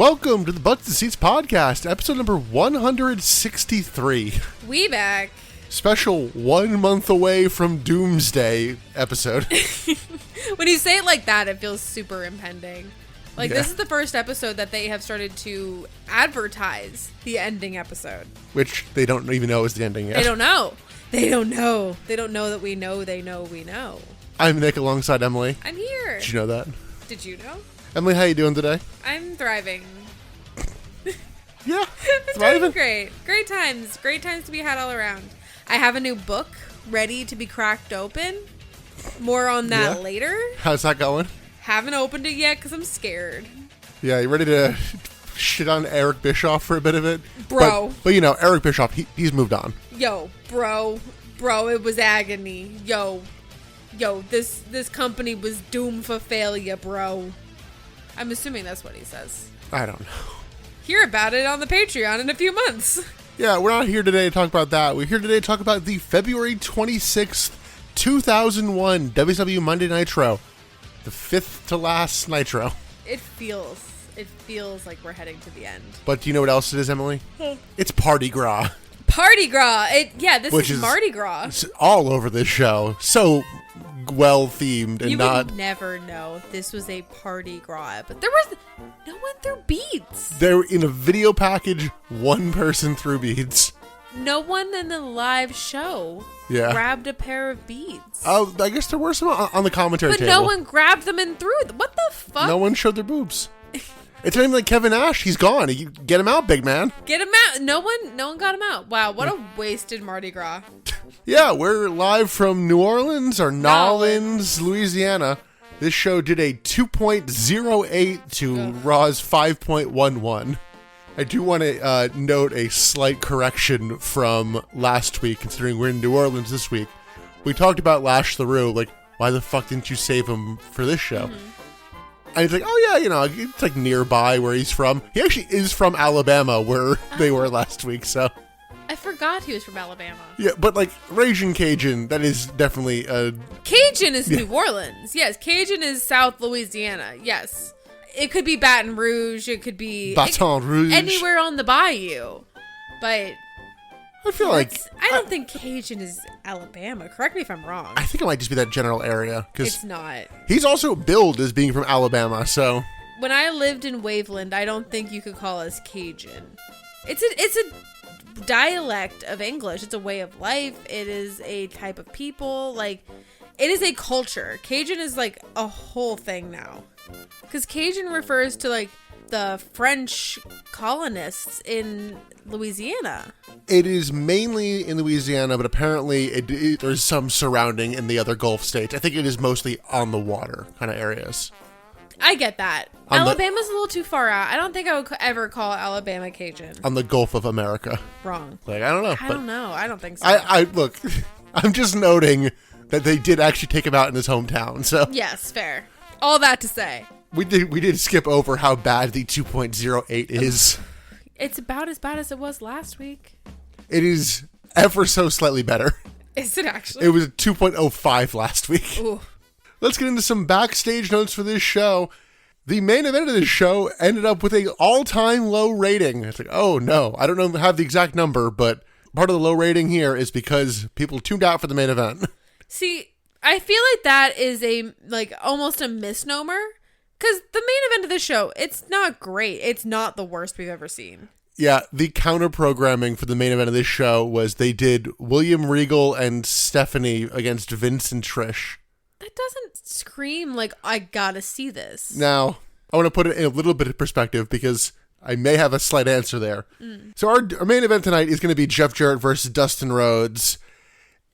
Welcome to the Butts and Seats podcast, episode number 163. We back. Special 1 month away from Doomsday episode. When you say it like that, it feels super impending. Like, Yeah. This is the first episode that they have started to advertise the ending episode. Which they don't even know is the ending yet. They don't know. They don't know. They don't know that we know they know we know. I'm Nick alongside Emily. I'm here. Did you know that? Did you know? Emily, how you doing today? I'm thriving. Yeah, I'm doing great. Great times. Great times to be had all around. I have a new book ready to be cracked open. More on that later. How's that going? Haven't opened it yet because I'm scared. Yeah, you ready to shit on Eric Bischoff for a bit of it? Bro. But you know, Eric Bischoff, he's moved on. Yo, bro, it was agony. Yo, this company was doomed for failure, bro. I'm assuming that's what he says. I don't know. Hear about it on the Patreon in a few months. Yeah, we're not here today to talk about that. We're here today to talk about the February 26th, 2001 WCW Monday Nitro. The fifth to last Nitro. It feels like we're heading to the end. But do you know what else it is, Emily? It's Pardi Gras. Pardi Gras. This is Mardi Gras. It's all over this show. So well themed and you not. would never know this was a Pardi Gras, but there was no one threw beads. They're in a video package. One person threw beads. No one in the live show grabbed a pair of beads. Oh, I guess there were some on the commentary table. But no one grabbed them and threw them. What the fuck? No one showed their boobs. It's not even like Kevin Nash. He's gone. Get him out, big man. Get him out. No one got him out. Wow, what a wasted Mardi Gras. Yeah, we're live from New Orleans or Nolens, Louisiana. This show did a 2.08 to Raw's 5.11. I do want to note a slight correction from last week, considering we're in New Orleans this week. We talked about Lash LaRue, like, why the fuck didn't you save him for this show? Mm-hmm. And he's like, oh yeah, it's like nearby where he's from. He actually is from Alabama, where they were last week, so. I forgot he was from Alabama. Yeah, but like, Ragin' Cajun, that is definitely Cajun is New Orleans. Yes, Cajun is South Louisiana. Yes. It could be Baton Rouge. It could be Baton Rouge. Anywhere on the bayou. But I feel like I don't think Cajun is Alabama. Correct me if I'm wrong. I think it might just be that general area. It's not. He's also billed as being from Alabama, so. When I lived in Waveland, I don't think you could call us Cajun. It's a dialect of English. It's a way of life. It is a type of people. Like, it is a culture. Cajun is like a whole thing now. Because Cajun refers to like the French colonists in Louisiana. It is mainly in Louisiana, but apparently there's some surrounding in the other Gulf states. I think it is mostly on the water kind of areas. I get that. Alabama's a little too far out. I don't think I would ever call Alabama Cajun. On the Gulf of America. Wrong. Like, I don't know. I don't know. I don't think so. I look, I'm just noting that they did actually take him out in his hometown, so. Yes, fair. All that to say. We did skip over how bad the 2.08 is. It's about as bad as it was last week. It is ever so slightly better. Is it actually? It was 2.05 last week. Ooh. Let's get into some backstage notes for this show. The main event of this show ended up with an all-time low rating. It's like, oh no, I don't have the exact number, but part of the low rating here is because people tuned out for the main event. See, I feel like that is almost a misnomer. Because the main event of the show, it's not great. It's not the worst we've ever seen. Yeah, the counter-programming for the main event of this show was they did William Regal and Stephanie against Vince and Trish. That doesn't scream like, I gotta see this. Now, I want to put it in a little bit of perspective because I may have a slight answer there. So our main event tonight is going to be Jeff Jarrett versus Dustin Rhodes.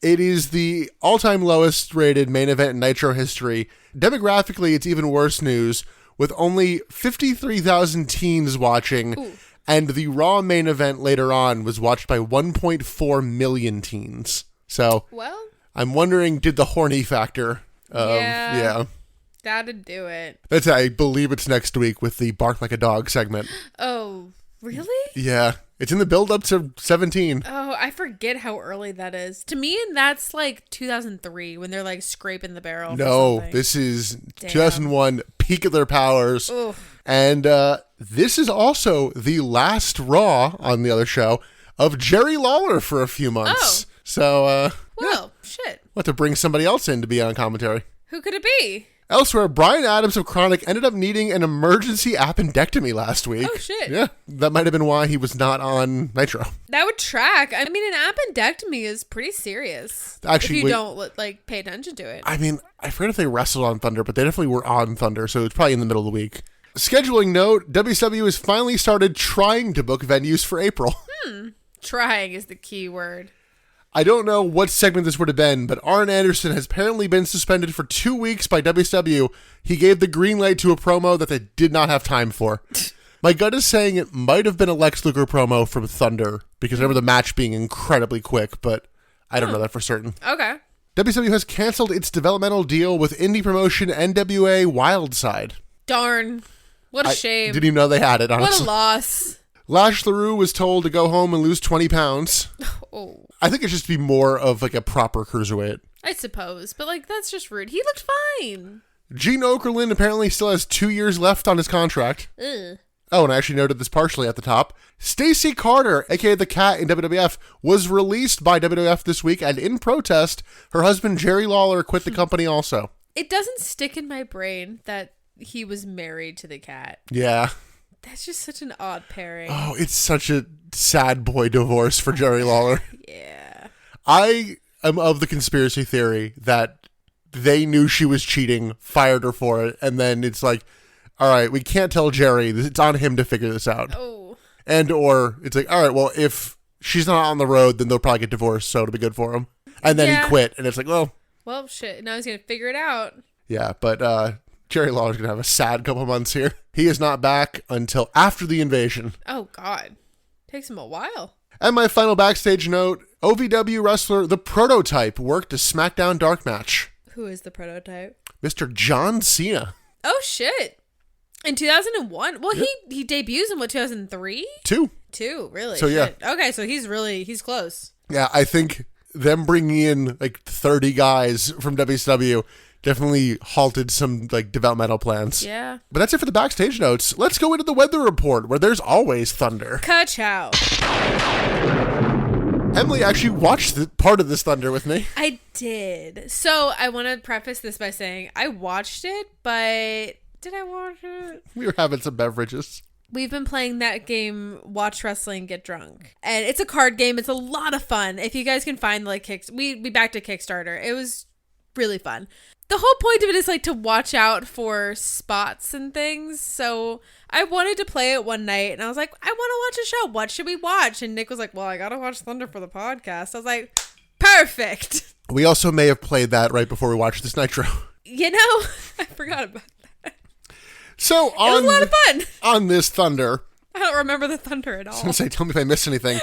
It is the all-time lowest rated main event in Nitro history. Demographically, it's even worse news, with only 53,000 teens watching. Ooh. And the Raw main event later on was watched by 1.4 million teens. So, well, I'm wondering, did the horny factor? Yeah. That'd do it. I believe it's next week with the Bark Like a Dog segment. Oh, really? Yeah. It's in the build-up to 17. Oh, I forget how early that is. To me, that's like 2003 when they're like scraping the barrel. No, this is 2001 peak of their powers. Oof. And this is also the last Raw on the other show of Jerry Lawler for a few months. Oh. So, Well, shit. we'll have to bring somebody else in to be on commentary. Who could it be? Elsewhere, Brian Adams of Chronic ended up needing an emergency appendectomy last week. Oh, shit. Yeah, that might have been why he was not on Nitro. That would track. I mean, an appendectomy is pretty serious. Actually, if you don't pay attention to it. I mean, I forget if they wrestled on Thunder, but they definitely were on Thunder, so it's probably in the middle of the week. Scheduling note, WCW has finally started trying to book venues for April. Trying is the key word. I don't know what segment this would have been, but Arn Anderson has apparently been suspended for 2 weeks by WCW. He gave the green light to a promo that they did not have time for. My gut is saying it might have been a Lex Luger promo from Thunder, because I remember the match being incredibly quick, but I don't know that for certain. Okay. WCW has canceled its developmental deal with indie promotion NWA Wildside. Darn. What a shame. Didn't even know they had it, honestly. What a loss. Lash LaRue was told to go home and lose 20 pounds. Oh. I think it should just be more of like a proper cruiserweight. I suppose, but that's just rude. He looked fine. Gene Okerlund apparently still has 2 years left on his contract. Ugh. Oh, and I actually noted this partially at the top. Stacey Carter, aka the Cat in WWF, was released by WWF this week, and in protest, her husband Jerry Lawler quit the company also. It doesn't stick in my brain that he was married to the Cat. Yeah. That's just such an odd pairing. Oh, it's such a sad boy divorce for Jerry Lawler. Yeah. I am of the conspiracy theory that they knew she was cheating, fired her for it, and then it's like, all right, we can't tell Jerry. It's on him to figure this out. Oh. And or it's like, all right, well, if she's not on the road, then they'll probably get divorced, so it'll be good for him. And then he quit, and it's like, well, shit. Now he's going to figure it out. Yeah, but Jerry Lawler's going to have a sad couple months here. He is not back until after the invasion. Oh, God. Takes him a while. And my final backstage note, OVW wrestler The Prototype worked a SmackDown dark match. Who is The Prototype? Mr. John Cena. Oh, shit. In 2001? Well, he debuts in, 2003? 2. 2, really? So, shit. Yeah. Okay, so he's close. Yeah, I think them bringing in 30 guys from WCW definitely halted some developmental plans. Yeah. But that's it for the backstage notes. Let's go into the weather report, where there's always thunder. Ka-chow. Emily actually watched part of this thunder with me. I did. So I want to preface this by saying I watched it, but did I watch it? We were having some beverages. We've been playing that game, Watch Wrestling, Get Drunk. And it's a card game. It's a lot of fun. If you guys can find we backed a Kickstarter. It was really fun. The whole point of it is to watch out for spots and things. So I wanted to play it one night and I was like, I want to watch a show. What should we watch? And Nick was like, well, I got to watch Thunder for the podcast. I was like, perfect. We also may have played that right before we watched this Nitro. I forgot about that. So it was a lot of fun. On this Thunder. I don't remember the Thunder at all. I was going to say, tell me if I missed anything.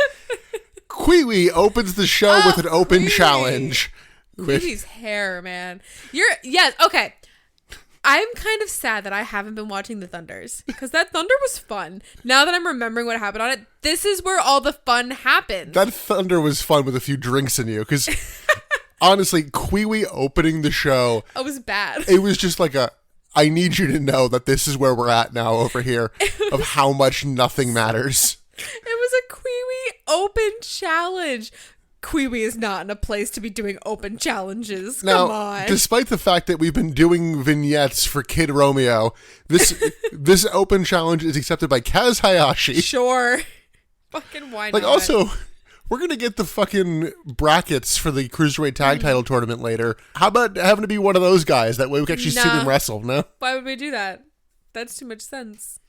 Kwee opens the show with an open challenge. Kwee hair, man. Yes, okay. I'm kind of sad that I haven't been watching the Thunders because that Thunder was fun. Now that I'm remembering what happened on it, this is where all the fun happens. That Thunder was fun with a few drinks in you because honestly, Kwee opening the show. It was bad. It was just I need you to know that this is where we're at now over here of how much nothing matters. It was a Kwee open challenge. Kwee is not in a place to be doing open challenges. Come on. Despite the fact that we've been doing vignettes for Kid Romeo, this open challenge is accepted by Kaz Hayashi. Sure. Fucking why not? Also, we're going to get the fucking brackets for the Cruiserweight Tag Title Tournament later. How about having to be one of those guys? That way we can actually see them wrestle, no? Why would we do that? That's too much sense.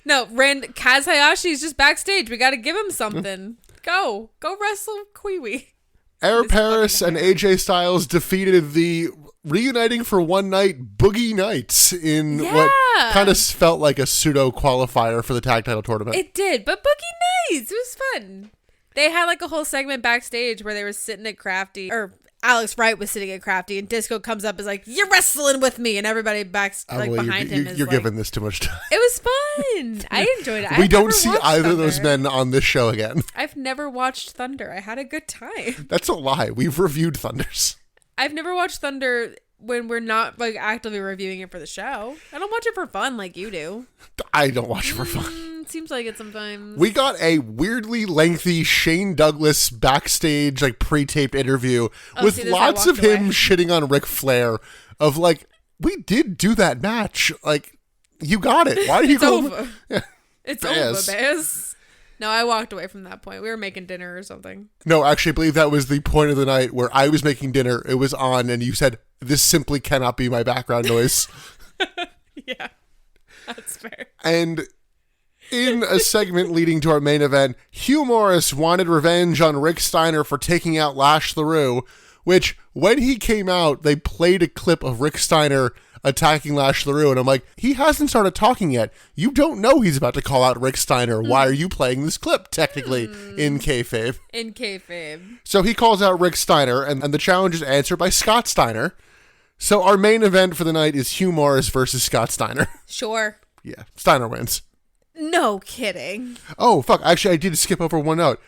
No, Kaz Hayashi's just backstage. We got to give him something. Go wrestle Kwee. Air Paris and AJ Styles defeated the reuniting for one night Boogie Nights in what kind of felt like a pseudo qualifier for the tag title tournament. It did, but Boogie Nights, it was fun. They had a whole segment backstage where they were sitting at Crafty, or Alex Wright was sitting at Crafty, and Disco comes up and is like, "You're wrestling with me," and everybody behind him is you're giving this too much time. It was fun. I enjoyed it. We don't see either of those men on this show again. I've never watched Thunder. I had a good time. That's a lie. We've reviewed Thunders. I've never watched Thunder when we're not like actively reviewing it for the show. I don't watch it for fun like you do. I don't watch it for fun. Seems like it sometimes. We got a weirdly lengthy Shane Douglas backstage, like pre-taped interview with lots of him shitting on Ric Flair. Of like, we did do that match. Like, you got it. Why are you going? Over. Yeah. It's over, Bez. No, I walked away from that point. We were making dinner or something. No, actually, I believe that was the point of the night where I was making dinner. It was on, and you said, "This simply cannot be my background noise." Yeah, that's fair. And in a segment leading to our main event, Hugh Morris wanted revenge on Rick Steiner for taking out Lash LaRue, which, when he came out, they played a clip of Rick Steiner attacking Lash LaRue, and I'm like, he hasn't started talking yet. You don't know he's about to call out Rick Steiner. Why are you playing this clip, technically, in kayfabe? In kayfabe. So he calls out Rick Steiner, and the challenge is answered by Scott Steiner. So our main event for the night is Hugh Morris versus Scott Steiner. Sure. Yeah, Steiner wins. No kidding. Oh, fuck. Actually, I did skip over one note.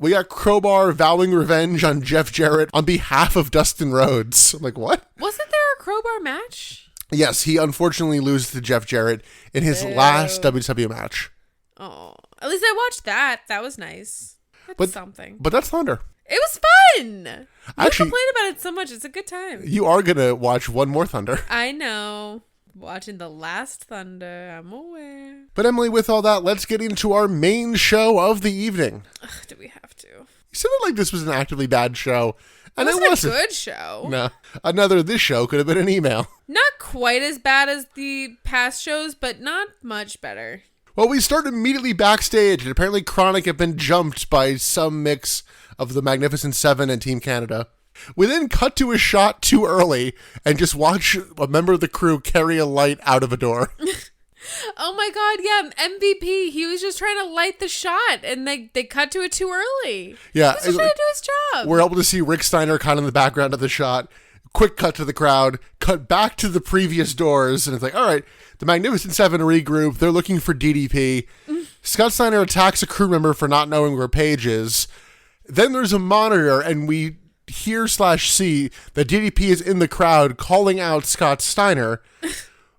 We got Crowbar vowing revenge on Jeff Jarrett on behalf of Dustin Rhodes. I'm like, what? Wasn't there a Crowbar match? Yes, he unfortunately loses to Jeff Jarrett in his last WCW match. Oh, at least I watched that. That was nice. That's something. But that's Thunder. It was fun. Actually, complain about it so much. It's a good time. You are going to watch one more Thunder. I know. Watching the last Thunder. I'm aware. But Emily, with all that, let's get into our main show of the evening. Ugh, do we have to? You sounded like this was an actively bad show. And it wasn't a good show. No. This show could have been an email. Not quite as bad as the past shows, but not much better. Well, we start immediately backstage, and apparently Chronic have been jumped by some mix of the Magnificent Seven and Team Canada. We then cut to a shot too early and just watch a member of the crew carry a light out of a door. Oh my god, yeah, MVP. He was just trying to light the shot, and they cut to it too early. Yeah. He was just trying to do his job. We're able to see Rick Steiner kind of in the background of the shot. Quick cut to the crowd, cut back to the previous doors, and it's like, all right, the Magnificent Seven regroup. They're looking for DDP. Scott Steiner attacks a crew member for not knowing where Paige is. Then there's a monitor, and we hear/see that DDP is in the crowd calling out Scott Steiner,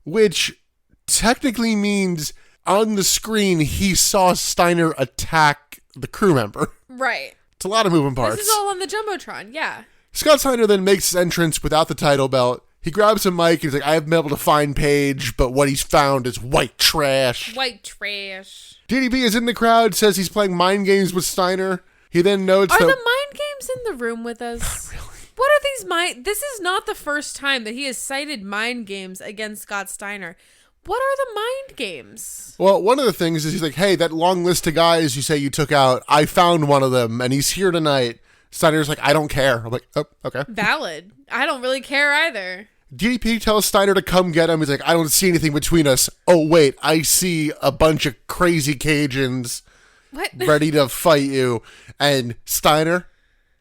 which technically means on the screen he saw Steiner attack the crew member. Right. It's a lot of moving parts. This is all on the Jumbotron, yeah. Scott Steiner then makes his entrance without the title belt. He grabs a mic. He's like, I haven't been able to find Paige, but what he's found is white trash. White trash. DDP is in the crowd, says he's playing mind games with Steiner. He then notes Are that... the mind games in the room with us? Not really. What are these mind... This is not the first time that he has cited mind games against Scott Steiner. What are the mind games? Well, one of the things is he's like, hey, that long list of guys you say you took out, I found one of them, and he's here tonight. Steiner's like, I don't care. I'm like, oh, okay. Valid. I don't really care either. DDP tells Steiner to come get him. He's like, I don't see anything between us. Oh, wait, I see a bunch of crazy Cajuns ready to fight you. And Steiner,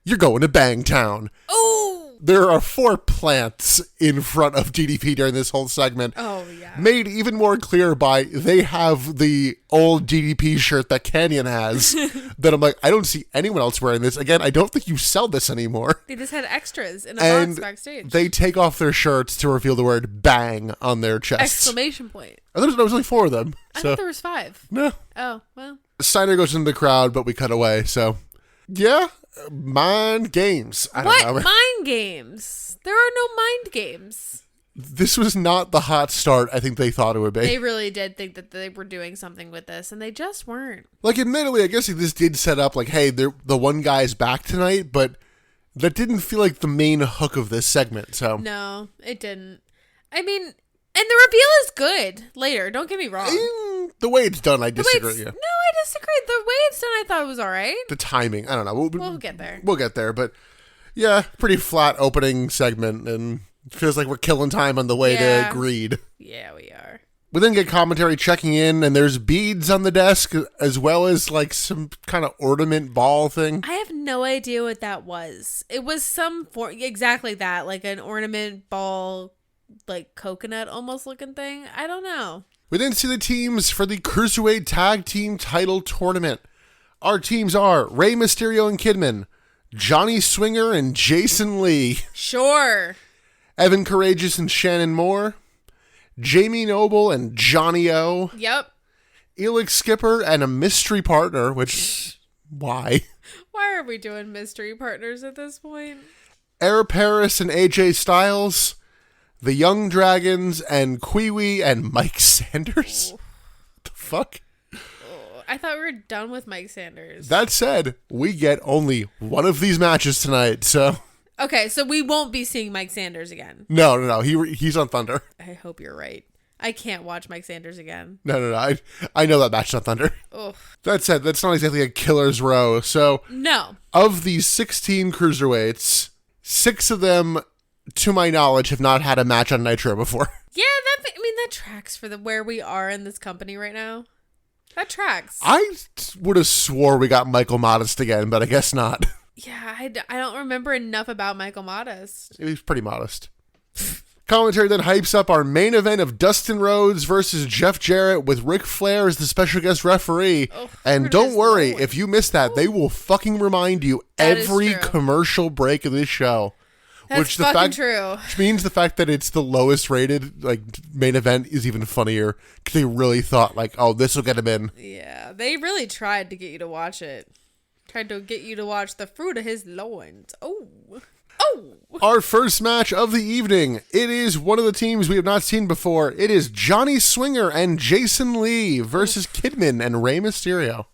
you're going to Bangtown. Oh! There are 4 plants in front of DDP during this whole segment. Oh, yeah. Made even more clear by they have the old DDP shirt that Canyon has. That I'm like, I don't see anyone else wearing this. Again, I don't think you sell this anymore. They just had extras in a box backstage. They take off their shirts to reveal the word bang on their chests. Exclamation point. Oh, there was only 4 of them. I thought there was 5. No. Oh, well. Steiner goes into the crowd, but we cut away. So, yeah. Mind games. I don't know. Mind games? There are no mind games. This was not the hot start I think they thought it would be. They really did think that they were doing something with this, and they just weren't. Like, admittedly, I guess this did set up, like, hey, the one guy's back tonight, but that didn't feel like the main hook of this segment, so. No, it didn't. I mean, and the reveal is good later, don't get me wrong. The way it's done, I disagree. No, I disagree. The way it's done, I thought it was all right. The timing, I don't know. We'll get there. We'll get there, but yeah, pretty flat opening segment, and it feels like we're killing time on the way to Greed. Yeah, we are. We then get commentary checking in, and there's beads on the desk, as well as like some kind of ornament ball thing. I have no idea what that was. It was exactly that, like an ornament ball, like coconut almost looking thing. I don't know. We then see the teams for the Cruiserweight Tag Team Title Tournament. Our teams are Rey Mysterio and Kidman, Johnny Swinger and Jason Lee. Sure. Evan Courageous and Shannon Moore, Jamie Noble and Johnny O, Yep. Elix Skipper and a mystery partner, which, why? Why are we doing mystery partners at this point? Air Paris and AJ Styles, the Young Dragons and Kiwi and Mike Sanders. Oh. The fuck? Oh, I thought we were done with Mike Sanders. That said, we get only one of these matches tonight, so... Okay, so we won't be seeing Mike Sanders again. No. He's on Thunder. I hope you're right. I can't watch Mike Sanders again. No. I know that match is on Thunder. Ugh. That said, that's not exactly a killer's row. So, No. of these 16 cruiserweights, 6 of them, to my knowledge, have not had a match on Nitro before. Yeah, that tracks for where we are in this company right now. That tracks. I would have swore we got Michael Modest again, but I guess not. Yeah, I don't remember enough about Michael Modest. He was pretty modest. Commentary then hypes up our main event of Dustin Rhodes versus Jeff Jarrett with Ric Flair as the special guest referee. Oh, and don't worry, if you missed that, they will fucking remind you That every is true. commercial break of this show. That's true. Which means the fact that it's the lowest rated main event is even funnier because they really thought oh, this will get him in. Yeah, they really tried to get you to watch it. Tried to get you to watch the fruit of his loins. Oh. Our first match of the evening. It is one of the teams we have not seen before. It is Johnny Swinger and Jason Lee versus Kidman and Rey Mysterio.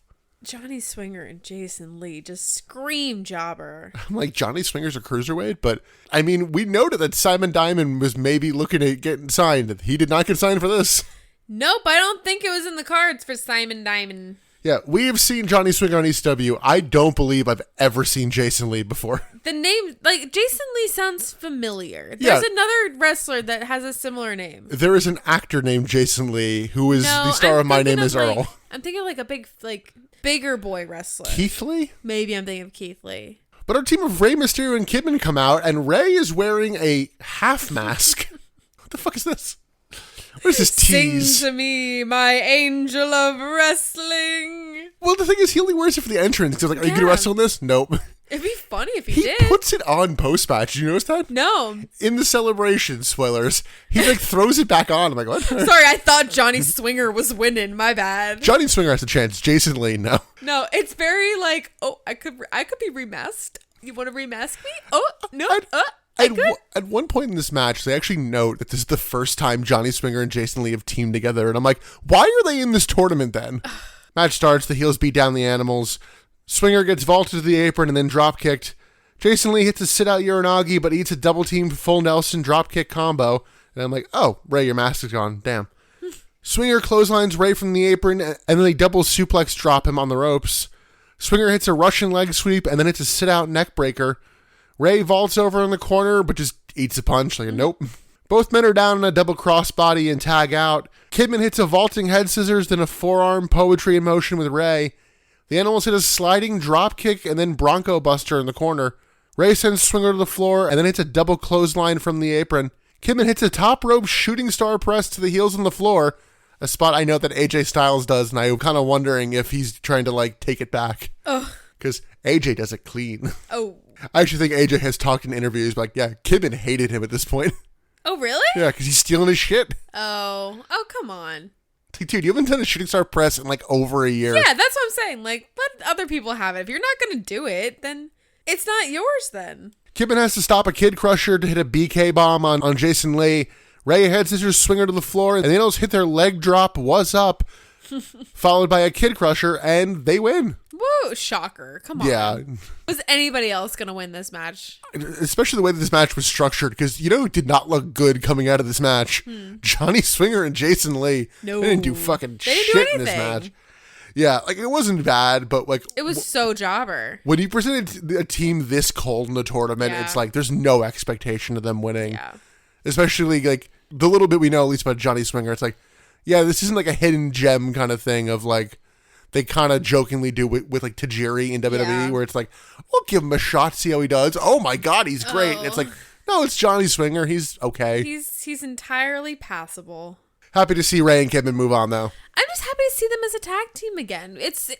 Johnny Swinger and Jason Lee just scream jobber. I'm like, Johnny Swinger's a cruiserweight, but I mean, we noted that Simon Diamond was maybe looking at getting signed. He did not get signed for this. Nope, I don't think it was in the cards for Simon Diamond. Yeah, we have seen Johnny Swinger on ECW. I don't believe I've ever seen Jason Lee before. The name, Jason Lee sounds familiar. Yeah. There's another wrestler that has a similar name. There is an actor named Jason Lee who is the star of My Name is Earl. I'm thinking of a big, bigger boy wrestler. Keith Lee? Maybe I'm thinking of Keith Lee. But our team of Rey Mysterio and Kidman come out, and Rey is wearing a half mask. What the fuck is this? What is this tease? Sing to me, my angel of wrestling. Well, the thing is, he only wears it for the entrance. Because are you going to wrestle in this? Nope. It'd be funny if he He did. puts it on post-match. Did you notice that? No. In the celebration, spoilers, he throws it back on. I'm like, what? Sorry, I thought Johnny Swinger was winning. My bad. Johnny Swinger has a chance. Jason Lee, no. No, it's very I could be remasked. You want to remask me? Oh, no. At one point in this match, they actually note that this is the first time Johnny Swinger and Jason Lee have teamed together. And I'm like, why are they in this tournament then? Match starts. The heels beat down the animals. Swinger gets vaulted to the apron and then drop kicked. Jason Lee hits a sit out Uranagi, but eats a double team full Nelson drop kick combo. And I'm like, oh, Rey, your mask is gone. Damn. Swinger clotheslines Rey from the apron, and then they double suplex drop him on the ropes. Swinger hits a Russian leg sweep, and then hits a sit out neck breaker. Rey vaults over in the corner, but just eats a punch. Nope. Both men are down in a double crossbody and tag out. Kidman hits a vaulting head scissors, then a forearm poetry in motion with Rey. The Animals hit a sliding drop kick and then Bronco Buster in the corner. Rey sends Swinger to the floor and then hits a double clothesline from the apron. Kidman hits a top rope shooting star press to the heels on the floor, a spot I know that AJ Styles does, and I'm kind of wondering if he's trying to take it back. Because AJ does it clean. Oh. I actually think AJ has talked in interviews Kidman hated him at this point. Oh, really? Yeah, because he's stealing his shit. Oh, come on. Dude, you haven't done a shooting star press in over a year. Yeah, that's what I'm saying. Let other people have it. If you're not going to do it, then it's not yours then. Kidman has to stop a Kid Crusher to hit a BK bomb on Jason Lee. Rey head scissors Swinger to the floor, and the Animals hit their leg drop, was up, followed by a Kid Crusher, and they win. Woo, shocker. Come on. Yeah. Was anybody else going to win this match? Especially the way that this match was structured, because who did not look good coming out of this match? Johnny Swinger and Jason Lee. No. They didn't do fucking They didn't do shit in this anything. match. Yeah, it wasn't bad, but it was so jobber. when you presented a team this cold in the tournament, Yeah. it's there's no expectation of them winning. Yeah. Especially the little bit we know at least about Johnny Swinger, it's yeah, this isn't a hidden gem kind of thing of they kind of jokingly do with Tajiri in WWE, Yeah. where it's we'll give him a shot, see how he does. Oh my God, he's great. And it's no, it's Johnny Swinger. He's okay. He's entirely passable. Happy to see Rey and Kidman move on, though. I'm just happy to see them as a tag team again. It seems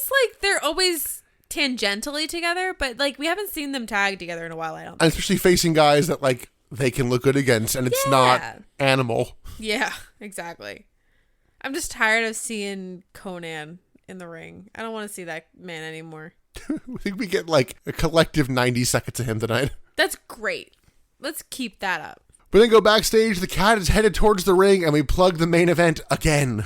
like they're always tangentially together, but we haven't seen them tag together in a while. I don't think. And especially facing guys that they can look good against, and it's not Animal. Yeah, exactly. I'm just tired of seeing Conan in the ring. I don't want to see that man anymore. I think we get like a collective 90 seconds of him tonight. That's great. Let's keep that up. We then go backstage. The Cat is headed towards the ring, and we plug the main event again.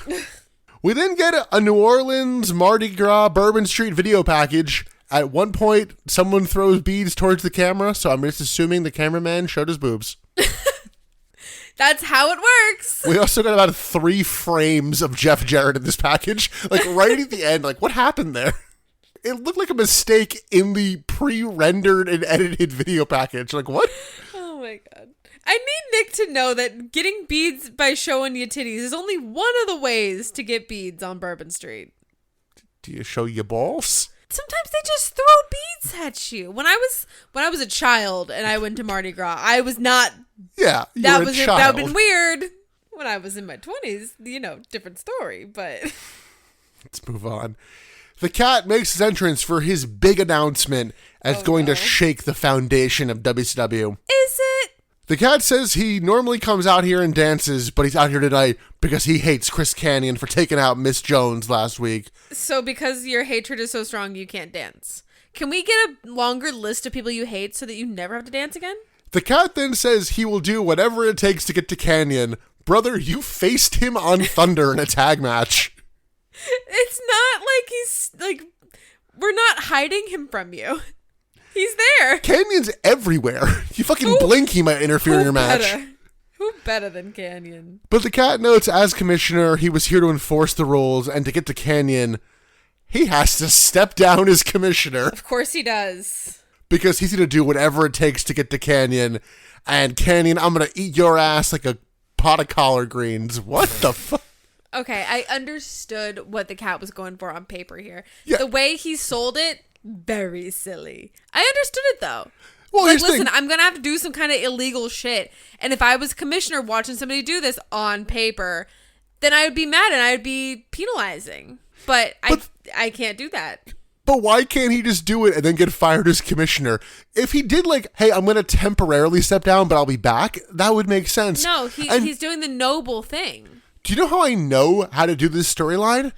We then get a New Orleans Mardi Gras Bourbon Street video package. At one point, someone throws beads towards the camera, so I'm just assuming the cameraman showed his boobs. That's how it works. We also got about 3 frames of Jeff Jarrett in this package. Like, right at the end, like, what happened there? It looked like a mistake in the pre-rendered and edited video package. Like, what? Oh, my God. I need Nick to know that getting beads by showing your titties is only one of the ways to get beads on Bourbon Street. Do you show your balls? Sometimes they just throw beads at you. When I was a child and I went to Mardi Gras, I was not. Yeah, that would have been weird. When I was in my 20s, different story. But let's move on. The Cat makes his entrance for his big announcement as going to shake the foundation of WCW. Is it? The Cat says he normally comes out here and dances, but he's out here tonight because he hates Chris Kanyon for taking out Miss Jones last week. So because your hatred is so strong, you can't dance. Can we get a longer list of people you hate so that you never have to dance again? The Cat then says he will do whatever it takes to get to Kanyon. Brother, you faced him on Thunder in a tag match. It's not like he's, we're not hiding him from you. He's there. Canyon's everywhere. You fucking blink, he might interfere in your match. Who better than Kanyon? But the Cat notes as commissioner, he was here to enforce the rules, and to get to Kanyon, he has to step down as commissioner. Of course he does. Because he's going to do whatever it takes to get to Kanyon. And Kanyon, I'm going to eat your ass like a pot of collard greens. What the fuck? Okay, I understood what the Cat was going for on paper here. Yeah. The way he sold it, very silly. I understood it though. Well, listen, I'm going to have to do some kind of illegal shit. And if I was commissioner watching somebody do this on paper, then I would be mad and I would be penalizing. But I can't do that. But why can't he just do it and then get fired as commissioner? If he did hey, I'm going to temporarily step down, but I'll be back, that would make sense. No, he's doing the noble thing. Do you know how I know how to do this storyline?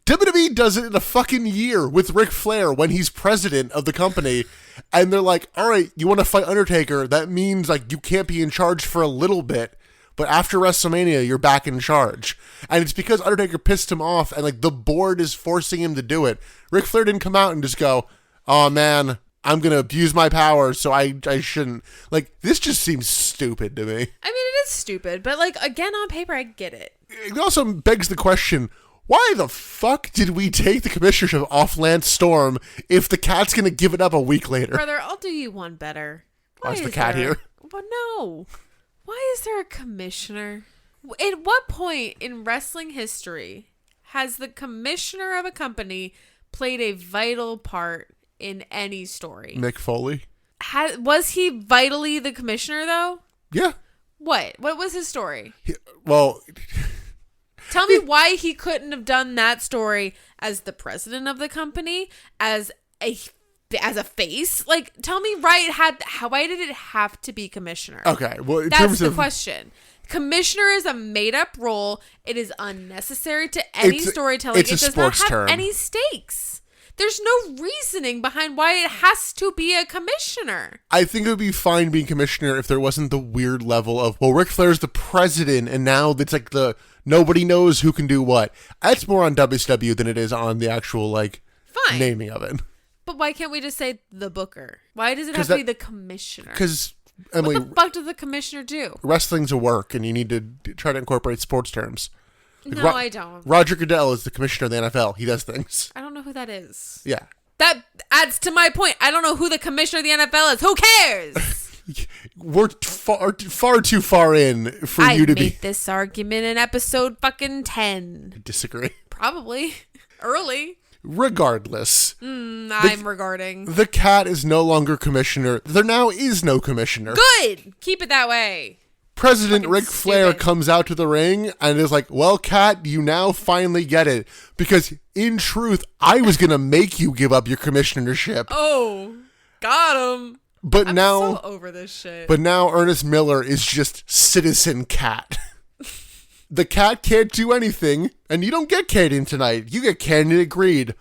WWE does it in a fucking year with Ric Flair when he's president of the company. And they're like, all right, you want to fight Undertaker? That means you can't be in charge for a little bit. But after WrestleMania, you're back in charge. And it's because Undertaker pissed him off and the board is forcing him to do it. Ric Flair didn't come out and just go, oh man, I'm going to abuse my power, so I shouldn't. This just seems stupid to me. I mean, it is stupid, but again, on paper, I get it. It also begs the question, why the fuck did we take the commissionership off Lance Storm if the Cat's going to give it up a week later? Brother, I'll do you one better. Why is the Cat here? Well, no. Why is there a commissioner? At what point in wrestling history has the commissioner of a company played a vital part in any story? Mick Foley. Was he vitally the commissioner, though? Yeah. What was his story? Well... Tell me why he couldn't have done that story as the president of the company, as a face. Tell me why did it have to be commissioner? Okay, well, that's the question. Commissioner is a made-up role. It is unnecessary to any storytelling. It does not have any stakes. There's no reasoning behind why it has to be a commissioner. I think it would be fine being commissioner if there wasn't the weird level of, well, Ric Flair's the president, and now it's the nobody knows who can do what. That's more on WCW than it is on the actual, naming of it. But why can't we just say the booker? Why does it have to be the commissioner? Because, Emily... What the fuck does the commissioner do? Wrestling's a work, and you need to try to incorporate sports terms. No, I don't. Roger Goodell is the commissioner of the NFL. He does things. I don't know who that is. Yeah. That adds to my point. I don't know who the commissioner of the NFL is. Who cares? We're far too far in for you to be... I made this argument in episode fucking 10. I disagree. Probably. Early. Regardless. I'm regarding. The Cat is no longer commissioner. There now is no commissioner. Good. Keep it that way. President Ric Flair comes out to the ring and is like, well, Cat, you now finally get it. Because in truth, I was going to make you give up your commissionership. Oh, got him. But I'm now, so over this shit. But now Ernest Miller is just Citizen Cat. The cat can't do anything, and you don't get Canyon tonight. You get Canyon at Greed.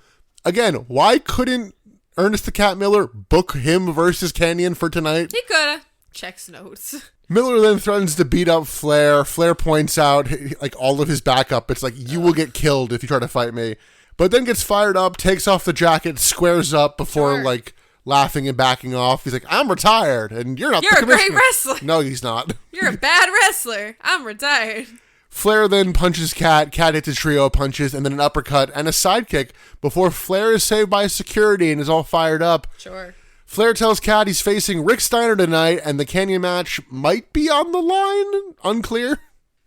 Again, why couldn't Ernest the Cat Miller book him versus Canyon for tonight? He coulda. Checks notes. Miller then threatens to beat up Flair. Flair points out, like, all of his backup. It's like, you will get killed if you try to fight me. But then gets fired up, takes off the jacket, squares up before, like, laughing and backing off. He's like, I'm retired, and you're not the commissioner. You're a great wrestler. No, he's not. You're a bad wrestler. I'm retired. Flair then punches Cat. Cat hits a trio of punches, and then an uppercut and a sidekick before Flair is saved by security and is all fired up. Sure. Flair tells Cat he's facing Rick Steiner tonight, and the Canyon match might be on the line. Unclear.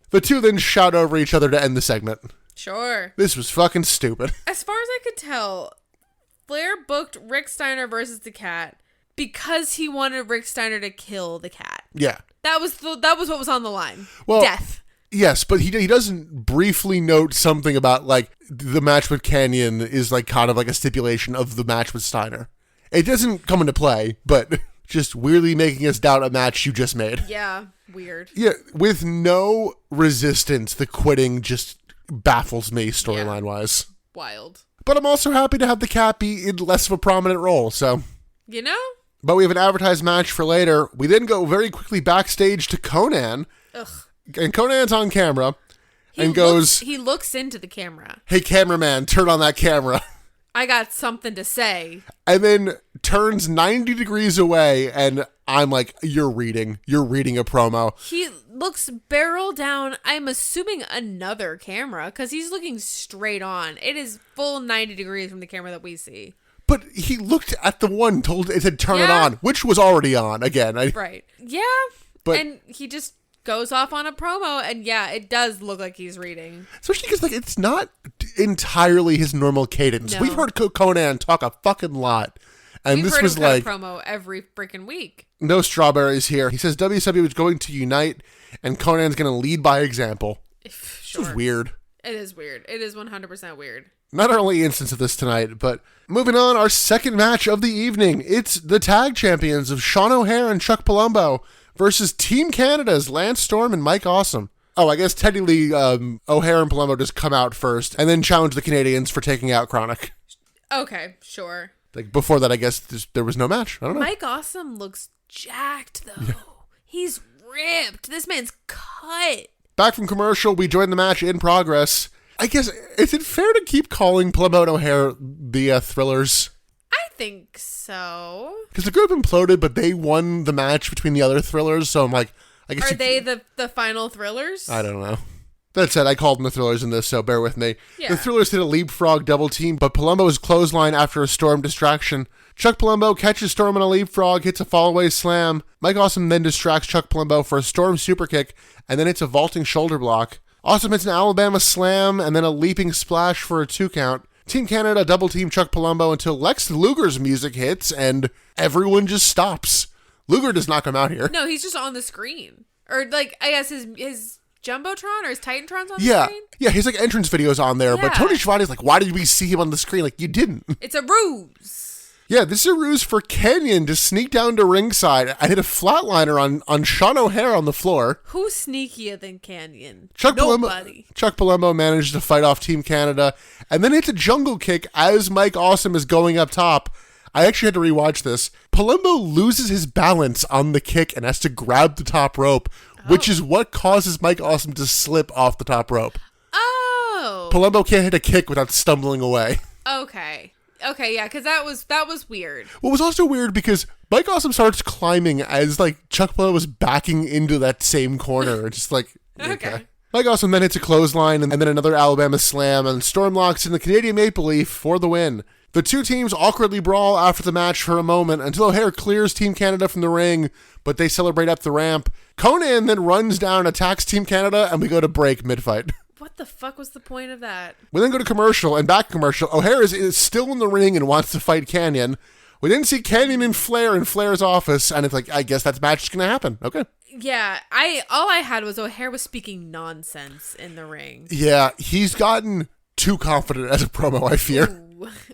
The two then shout over each other to end the segment. Sure. This was fucking stupid. As far as I could tell, Flair booked Rick Steiner versus the Cat because he wanted Rick Steiner to kill the Cat. Yeah. That was what was on the line. Well, death. Yes, but he doesn't briefly note something about, like, the match with Canyon is, like, kind of like a stipulation of the match with Steiner. It doesn't come into play, but just weirdly making us doubt a match you just made. Yeah, weird. Yeah, with no resistance, the quitting just baffles me storyline-wise. Wild. But I'm also happy to have the Cat be in less of a prominent role, so... You know? But we have an advertised match for later. We then go very quickly backstage to Conan. Ugh. And Conan's on camera and goes... He looks into the camera. Hey, cameraman, turn on that camera. I got something to say. And then turns 90 degrees away, and I'm like, you're reading a promo. He looks barrel down, I'm assuming another camera, because he's looking straight on. It is full 90 degrees from the camera that we see. But he looked at the one, told it said turn it on, which was already on again. Right. Yeah. But, and he just goes off on a promo, and yeah, it does look like he's reading. Especially because, like, it's not entirely his normal cadence. No. We've heard Conan talk a fucking lot. And We've this heard was him cut like... a promo every freaking week. No strawberries here. He says WCW is going to unite, and Conan's going to lead by example. Sure. This is weird. It is weird. It is 100% weird. Not our only instance of this tonight, but moving on, our second match of the evening. It's the tag champions of Sean O'Haire and Chuck Palumbo versus Team Canada's Lance Storm and Mike Awesome. Oh, I guess technically O'Haire and Palumbo just come out first and then challenge the Canadians for taking out Chronic. Okay, sure. Like before that, I guess there was no match. I don't know. Mike Awesome looks jacked, though. Yeah. He's ripped. This man's cut. Back from commercial, we join the match in progress. I guess, is it fair to keep calling Palumbo and O'Haire the Thrillers? I think so. Because the group imploded, but they won the match between the other Thrillers, so I'm like, I guess... Are they the final Thrillers? I don't know. That said, I called them the Thrillers in this, so bear with me. Yeah. The Thrillers hit a leapfrog double team, but Palumbo is clothesline after a Storm distraction. Chuck Palumbo catches Storm on a leapfrog, hits a fallaway slam. Mike Awesome then distracts Chuck Palumbo for a Storm superkick, and then hits a vaulting shoulder block. Awesome hits an Alabama slam, and then a leaping splash for a 2 count. Team Canada double team Chuck Palumbo until Lex Luger's music hits, and everyone just stops. Luger does not come out here. No, he's just on the screen. Or, like, I guess his Jumbotron or his Titantron's on the screen? Yeah, his, like, entrance video's on there, but Tony Schiavone's like, why did we see him on the screen? Like, you didn't. It's a ruse. Yeah, this is a ruse for Canyon to sneak down to ringside and hit a flatliner on Sean O'Haire on the floor. Who's sneakier than Canyon? Nobody. Chuck Palumbo managed to fight off Team Canada and then hits a jungle kick as Mike Awesome is going up top. I actually had to rewatch this. Palumbo loses his balance on the kick and has to grab the top rope, which is what causes Mike Awesome to slip off the top rope. Oh. Palumbo can't hit a kick without stumbling away. Okay, yeah, because that was weird. What was also weird because Mike Awesome starts climbing as, like, Chuck Palumbo was backing into that same corner. Just like, okay. Mike Awesome then hits a clothesline and then another Alabama slam, and Storm locks in the Canadian Maple Leaf for the win. The two teams awkwardly brawl after the match for a moment until O'Haire clears Team Canada from the ring, but they celebrate up the ramp. Conan then runs down and attacks Team Canada, and we go to break mid-fight. What the fuck was the point of that? We then go to commercial, and back commercial. O'Haire is still in the ring and wants to fight Canyon. We then see Canyon and Flair in Flair's office, and it's like, I guess that match is going to happen. Okay. Yeah, all I had was O'Haire was speaking nonsense in the ring. Yeah, he's gotten too confident as a promo, I fear.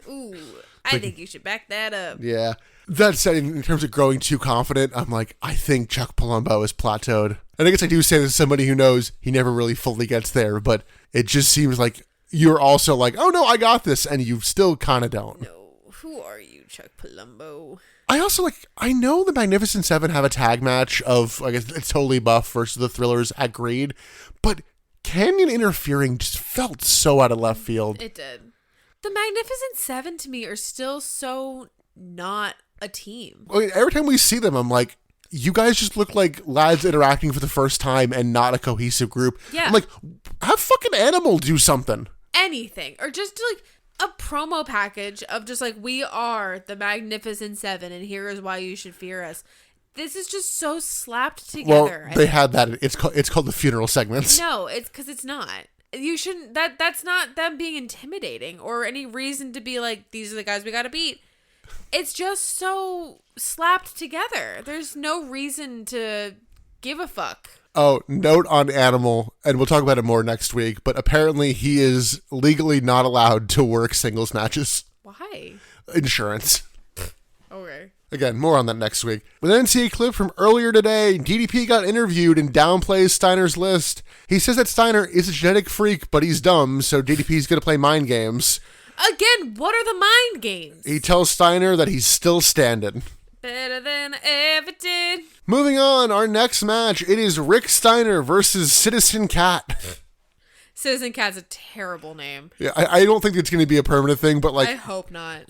Ooh. I think you should back that up. Yeah. That said, in terms of growing too confident, I'm like, I think Chuck Palumbo is plateaued. And I guess I do say this as somebody who knows he never really fully gets there, but it just seems like you're also like, oh no, I got this, and you still kind of don't. No, who are you, Chuck Palumbo? I also I know the Magnificent Seven have a tag match of, I guess it's Totally Buff versus the Thrillers at Greed, but Canyon interfering just felt so out of left field. It did. The Magnificent Seven to me are still so not a team. I mean, every time we see them, I'm like, you guys just look like lads interacting for the first time and not a cohesive group. Yeah. I'm like, have fucking Animal do something. Anything. Or just like a promo package of just like, we are the Magnificent Seven and here is why you should fear us. This is just so slapped together. Well, they had that. It's called the funeral segments. No, it's because it's not. You shouldn't. That's not them being intimidating or any reason to be like, these are the guys we got to beat. It's just so slapped together. There's no reason to give a fuck. Oh, note on Animal, and we'll talk about it more next week, but apparently he is legally not allowed to work singles matches. Why? Insurance. Okay. Again, more on that next week. We then see a clip from earlier today. DDP got interviewed and downplays Steiner's list. He says that Steiner is a genetic freak, but he's dumb, so DDP's going to play mind games. Again, what are the mind games? He tells Steiner that he's still standing. Better than I ever did. Moving on, our next match, it is Rick Steiner versus Citizen Cat. Citizen Cat's a terrible name. Yeah, I don't think it's going to be a permanent thing, but like... I hope not.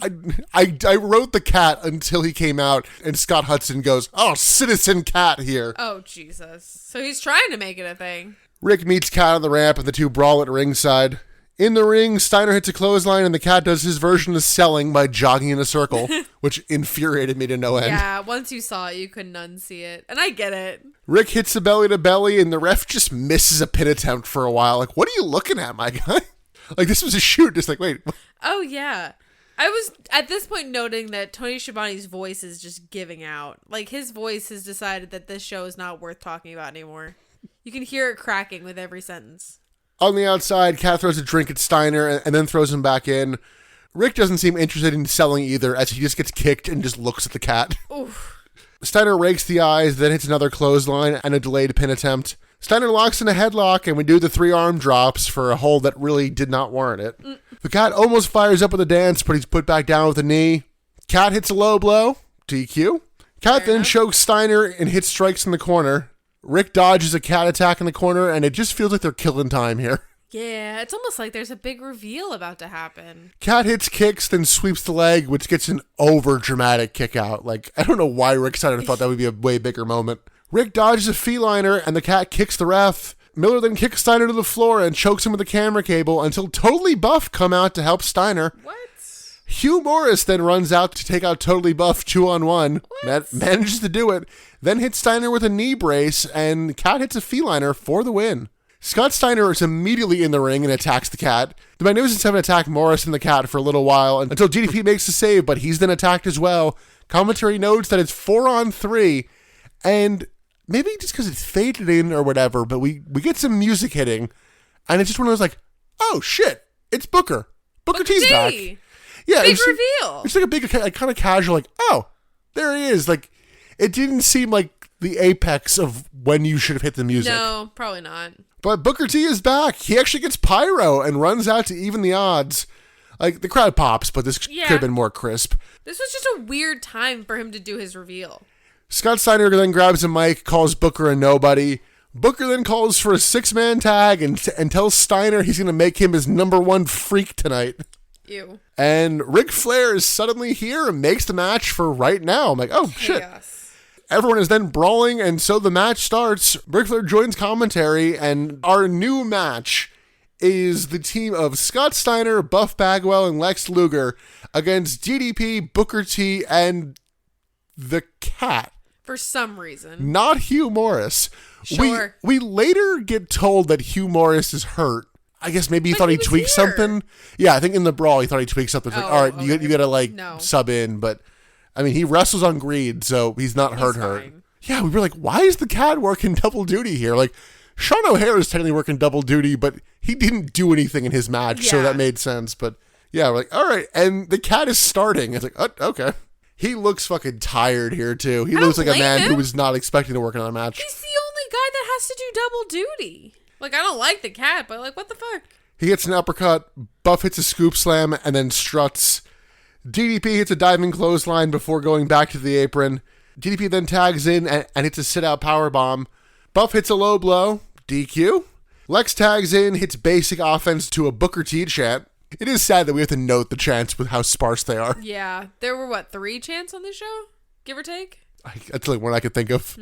I wrote the cat until he came out, and Scott Hudson goes, oh, Citizen Cat here. Oh, Jesus. So he's trying to make it a thing. Rick meets Cat on the ramp, and the two brawl at ringside. In the ring, Steiner hits a clothesline, and the Cat does his version of selling by jogging in a circle, which infuriated me to no end. Yeah, once you saw it, you couldn't unsee it. And I get it. Rick hits the belly to belly, and the ref just misses a pin attempt for a while. Like, what are you looking at, my guy? Like, this was a shoot. Just like, wait. Oh, yeah. I was, at this point, noting that Tony Schiavone's voice is just giving out. Like, his voice has decided that this show is not worth talking about anymore. You can hear it cracking with every sentence. On the outside, Cat throws a drink at Steiner and then throws him back in. Rick doesn't seem interested in selling either, as he just gets kicked and just looks at the Cat. Oof. Steiner rakes the eyes, then hits another clothesline and a delayed pin attempt. Steiner locks in a headlock, and we do the 3-arm drops for a hold that really did not warrant it. The Cat almost fires up with a dance, but he's put back down with a knee. Cat hits a low blow. DQ. Cat then chokes Steiner and hits strikes in the corner. Rick dodges a Cat attack in the corner, and it just feels like they're killing time here. Yeah, it's almost like there's a big reveal about to happen. Cat hits kicks, then sweeps the leg, which gets an over-dramatic kick out. Like, I don't know why Rick Steiner thought that would be a way bigger moment. Rick dodges a feliner, and the Cat kicks the ref. Miller then kicks Steiner to the floor and chokes him with a camera cable until Totally Buff come out to help Steiner. What? Hugh Morris then runs out to take out Totally Buff 2-on-1. Manages to do it. Then hits Steiner with a knee brace, and Cat hits a feliner for the win. Scott Steiner is immediately in the ring and attacks the Cat. The Magnificent Seven attack Morris and the Cat for a little while until DDP makes a save, but he's then attacked as well. Commentary notes that it's 4-on-3, and maybe just because it's faded in or whatever, but we get some music hitting, and it's just one of those like, oh shit, it's Booker. Booker T's back. Yeah, big reveal. It's like a big, kind of casual, like, oh, there he is. Like, it didn't seem like the apex of when you should have hit the music. No, probably not. But Booker T is back. He actually gets pyro and runs out to even the odds. Like, the crowd pops, but this could have been more crisp. This was just a weird time for him to do his reveal. Scott Steiner then grabs a mic, calls Booker a nobody. Booker then calls for a 6-man tag and tells Steiner he's going to make him his #1 freak tonight. Ew. And Ric Flair is suddenly here and makes the match for right now. I'm like, oh, shit. Everyone is then brawling, and so the match starts. Ric Flair joins commentary, and our new match is the team of Scott Steiner, Buff Bagwell, and Lex Luger against DDP, Booker T, and the Cat. For some reason. Not Hugh Morris. Sure. We later get told that Hugh Morris is hurt. I guess maybe he thought he tweaked something. Yeah, I think in the brawl he thought he tweaked something. It's like, all right, okay. you got to sub in. But, I mean, he wrestles on Greed, so he's not hurt. Yeah, we were like, why is the Cat working double duty here? Like, Sean O'Hare is technically working double duty, but he didn't do anything in his match, so that made sense. But, yeah, we're like, all right. And the Cat is starting. It's like, oh, okay. He looks fucking tired here, too. He I looks don't like a blame man him. who was not expecting to work another match. He's the only guy that has to do double duty. Like, I don't like the cat, but like, what the fuck? He hits an uppercut, Buff hits a scoop slam, and then struts. DDP hits a diving clothesline before going back to the apron. DDP then tags in and hits a sit-out powerbomb. Buff hits a low blow. DQ. Lex tags in, hits basic offense to a Booker T chant. It is sad that we have to note the chants with how sparse they are. Yeah. There were, 3 chants on this show? Give or take? That's the only one I could think of.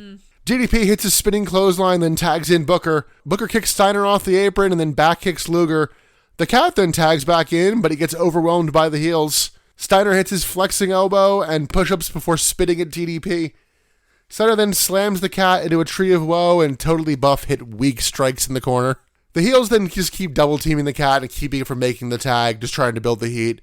DDP hits a spinning clothesline, then tags in Booker. Booker kicks Steiner off the apron and then back kicks Luger. The cat then tags back in, but he gets overwhelmed by the heels. Steiner hits his flexing elbow and push-ups before spitting at DDP. Steiner then slams the cat into a tree of woe, and Totally Buff hit weak strikes in the corner. The heels then just keep double-teaming the cat and keeping it from making the tag, just trying to build the heat.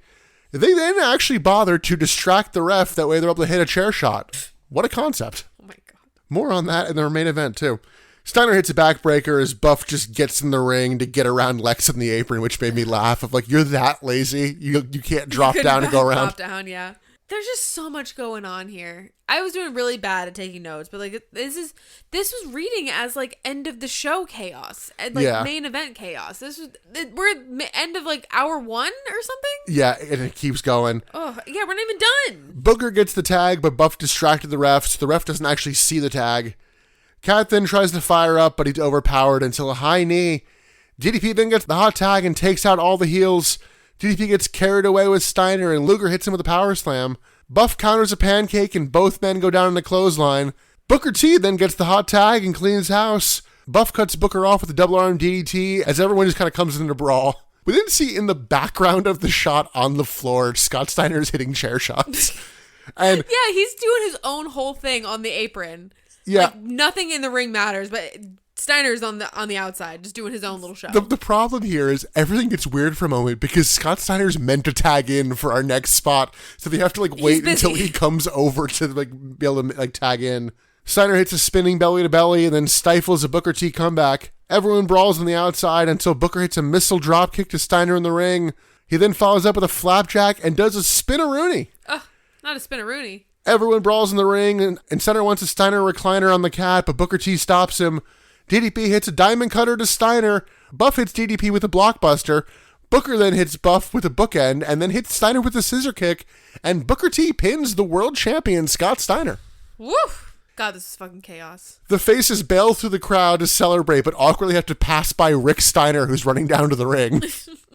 They then actually bother to distract the ref, that way they're able to hit a chair shot. What a concept. Oh my god. More on that in the main event, too. Steiner hits a backbreaker as Buff just gets in the ring to get around Lex in the apron, which made me laugh. Of like, you're that lazy? You can't drop down and go around? Drop down, yeah. There's just so much going on here. I was doing really bad at taking notes, but like this was reading as like end of the show chaos and like main event chaos. We're at end of like hour 1 or something. Yeah, and it keeps going. Oh yeah, we're not even done. Booker gets the tag, but Buff distracted the ref, so the ref doesn't actually see the tag. Cat then tries to fire up, but he's overpowered until a high knee. DDP then gets the hot tag and takes out all the heels. DDP gets carried away with Steiner, and Luger hits him with a power slam. Buff counters a pancake, and both men go down in a clothesline. Booker T then gets the hot tag and cleans house. Buff cuts Booker off with a double arm DDT as everyone just kind of comes into a brawl. We didn't see in the background of the shot on the floor, Scott Steiner is hitting chair shots. And yeah, he's doing his own whole thing on the apron. Yeah. Like, nothing in the ring matters, but Steiner's on the outside, just doing his own little show. The problem here is everything gets weird for a moment because Scott Steiner's meant to tag in for our next spot, so they have to like wait until he comes over to like be able to like tag in. Steiner hits a spinning belly to belly and then stifles a Booker T comeback. Everyone brawls on the outside until Booker hits a missile drop kick to Steiner in the ring. He then follows up with a flapjack and does a spin-a-rooney. Not a spin-a-rooney. Everyone brawls in the ring, and Steiner wants a Steiner recliner on the cat, but Booker T stops him. DDP hits a diamond cutter to Steiner. Buff hits DDP with a blockbuster. Booker then hits Buff with a bookend, and then hits Steiner with a scissor kick, and Booker T pins the world champion, Scott Steiner. Woo! God, this is fucking chaos. The faces bail through the crowd to celebrate, but awkwardly have to pass by Rick Steiner, who's running down to the ring.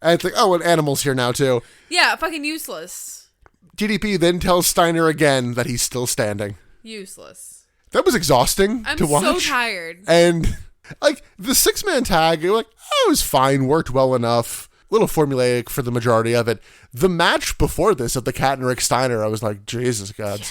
And it's like, oh, and Animal's here now, too. Yeah, fucking useless. DDP then tells Steiner again that he's still standing. Useless. That was exhausting to watch. I'm so tired. And, like, the 6-man tag, you're like, oh, it was fine, worked well enough. A little formulaic for the majority of it. The match before this of the Cat and Rick Steiner, I was like, Jesus God. Yeah,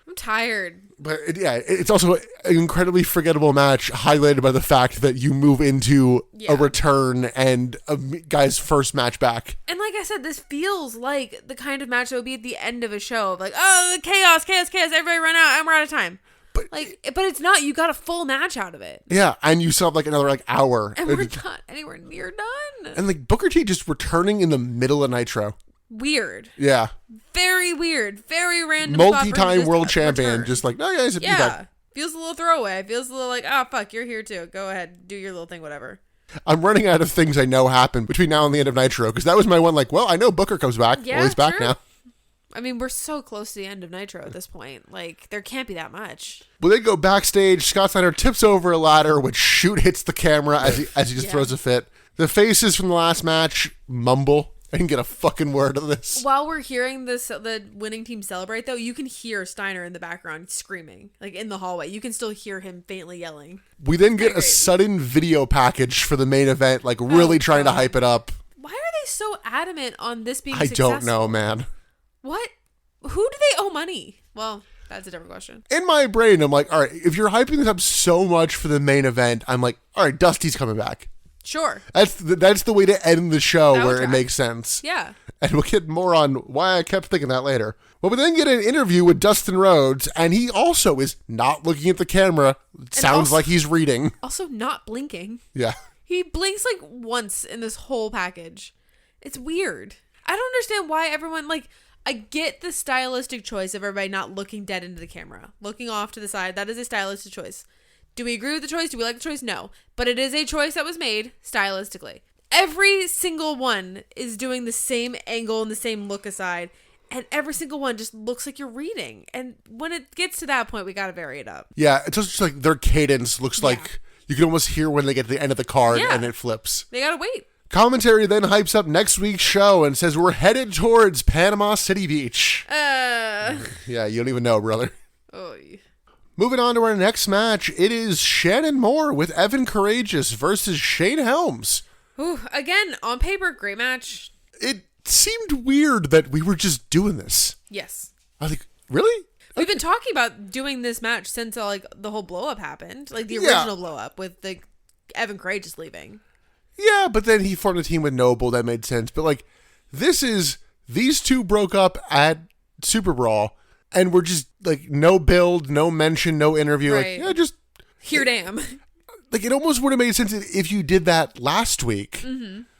I'm tired. But, it's also an incredibly forgettable match, highlighted by the fact that you move into a return and a guy's first match back. And like I said, this feels like the kind of match that would be at the end of a show. Like, oh, chaos, everybody run out, and we're out of time. But it's not. You got a full match out of it. Yeah, and you still have like another like hour. And we're not anywhere near done. And like Booker T just returning in the middle of Nitro. Weird. Yeah. Very weird. Very random. Multi-time world champion. Return. Just like, oh yeah, he's yeah. back. Feels a little throwaway. Feels a little like, oh fuck, you're here too. Go ahead, do your little thing, whatever. I'm running out of things I know happen between now and the end of Nitro, because that was my one like, well, I know Booker comes back. Yeah, well, he's back true. now. I mean, we're so close to the end of Nitro at this point. Like, there can't be that much. Well, they go backstage. Scott Steiner tips over a ladder, which hits the camera as he just throws a fit. The faces from the last match mumble. I didn't get a fucking word of this. While we're hearing the winning team celebrate, though, you can hear Steiner in the background screaming, like in the hallway. You can still hear him faintly yelling. We then get a sudden video package for the main event, like really trying to hype it up. Why are they so adamant on this being successful? I don't know, man. What? Who do they owe money? Well, that's a different question. In my brain, I'm like, all right, if you're hyping this up so much for the main event, I'm like, all right, Dusty's coming back. Sure. That's the way to end the show where it makes sense. Yeah. And we'll get more on why I kept thinking that later. Well, we then get an interview with Dustin Rhodes, and he also is not looking at the camera. Sounds like he's reading. Also not blinking. Yeah. He blinks like once in this whole package. It's weird. I don't understand why everyone, like, I get the stylistic choice of everybody not looking dead into the camera, looking off to the side. That is a stylistic choice. Do we agree with the choice? Do we like the choice? No. But it is a choice that was made stylistically. Every single one is doing the same angle and the same look aside. And every single one just looks like you're reading. And when it gets to that point, we got to vary it up. Yeah, it's just like their cadence looks like you can almost hear when they get to the end of the card and it flips. They got to wait. Commentary then hypes up next week's show and says we're headed towards Panama City Beach. Yeah, you don't even know, brother. Oh. Moving on to our next match, it is Shannon Moore with Evan Courageous versus Shane Helms. Ooh, again, on paper, great match. It seemed weird that we were just doing this. Yes. I was like, really? We've been talking about doing this match since like the whole blow up happened, like the original blow up with the Evan Courageous leaving. Yeah, but then he formed a team with Noble. That made sense. But like, these two broke up at Super Brawl, and we're just like no build, no mention, no interview. Right. Like, just here, damn. Like, it almost would have made sense if you did that last week,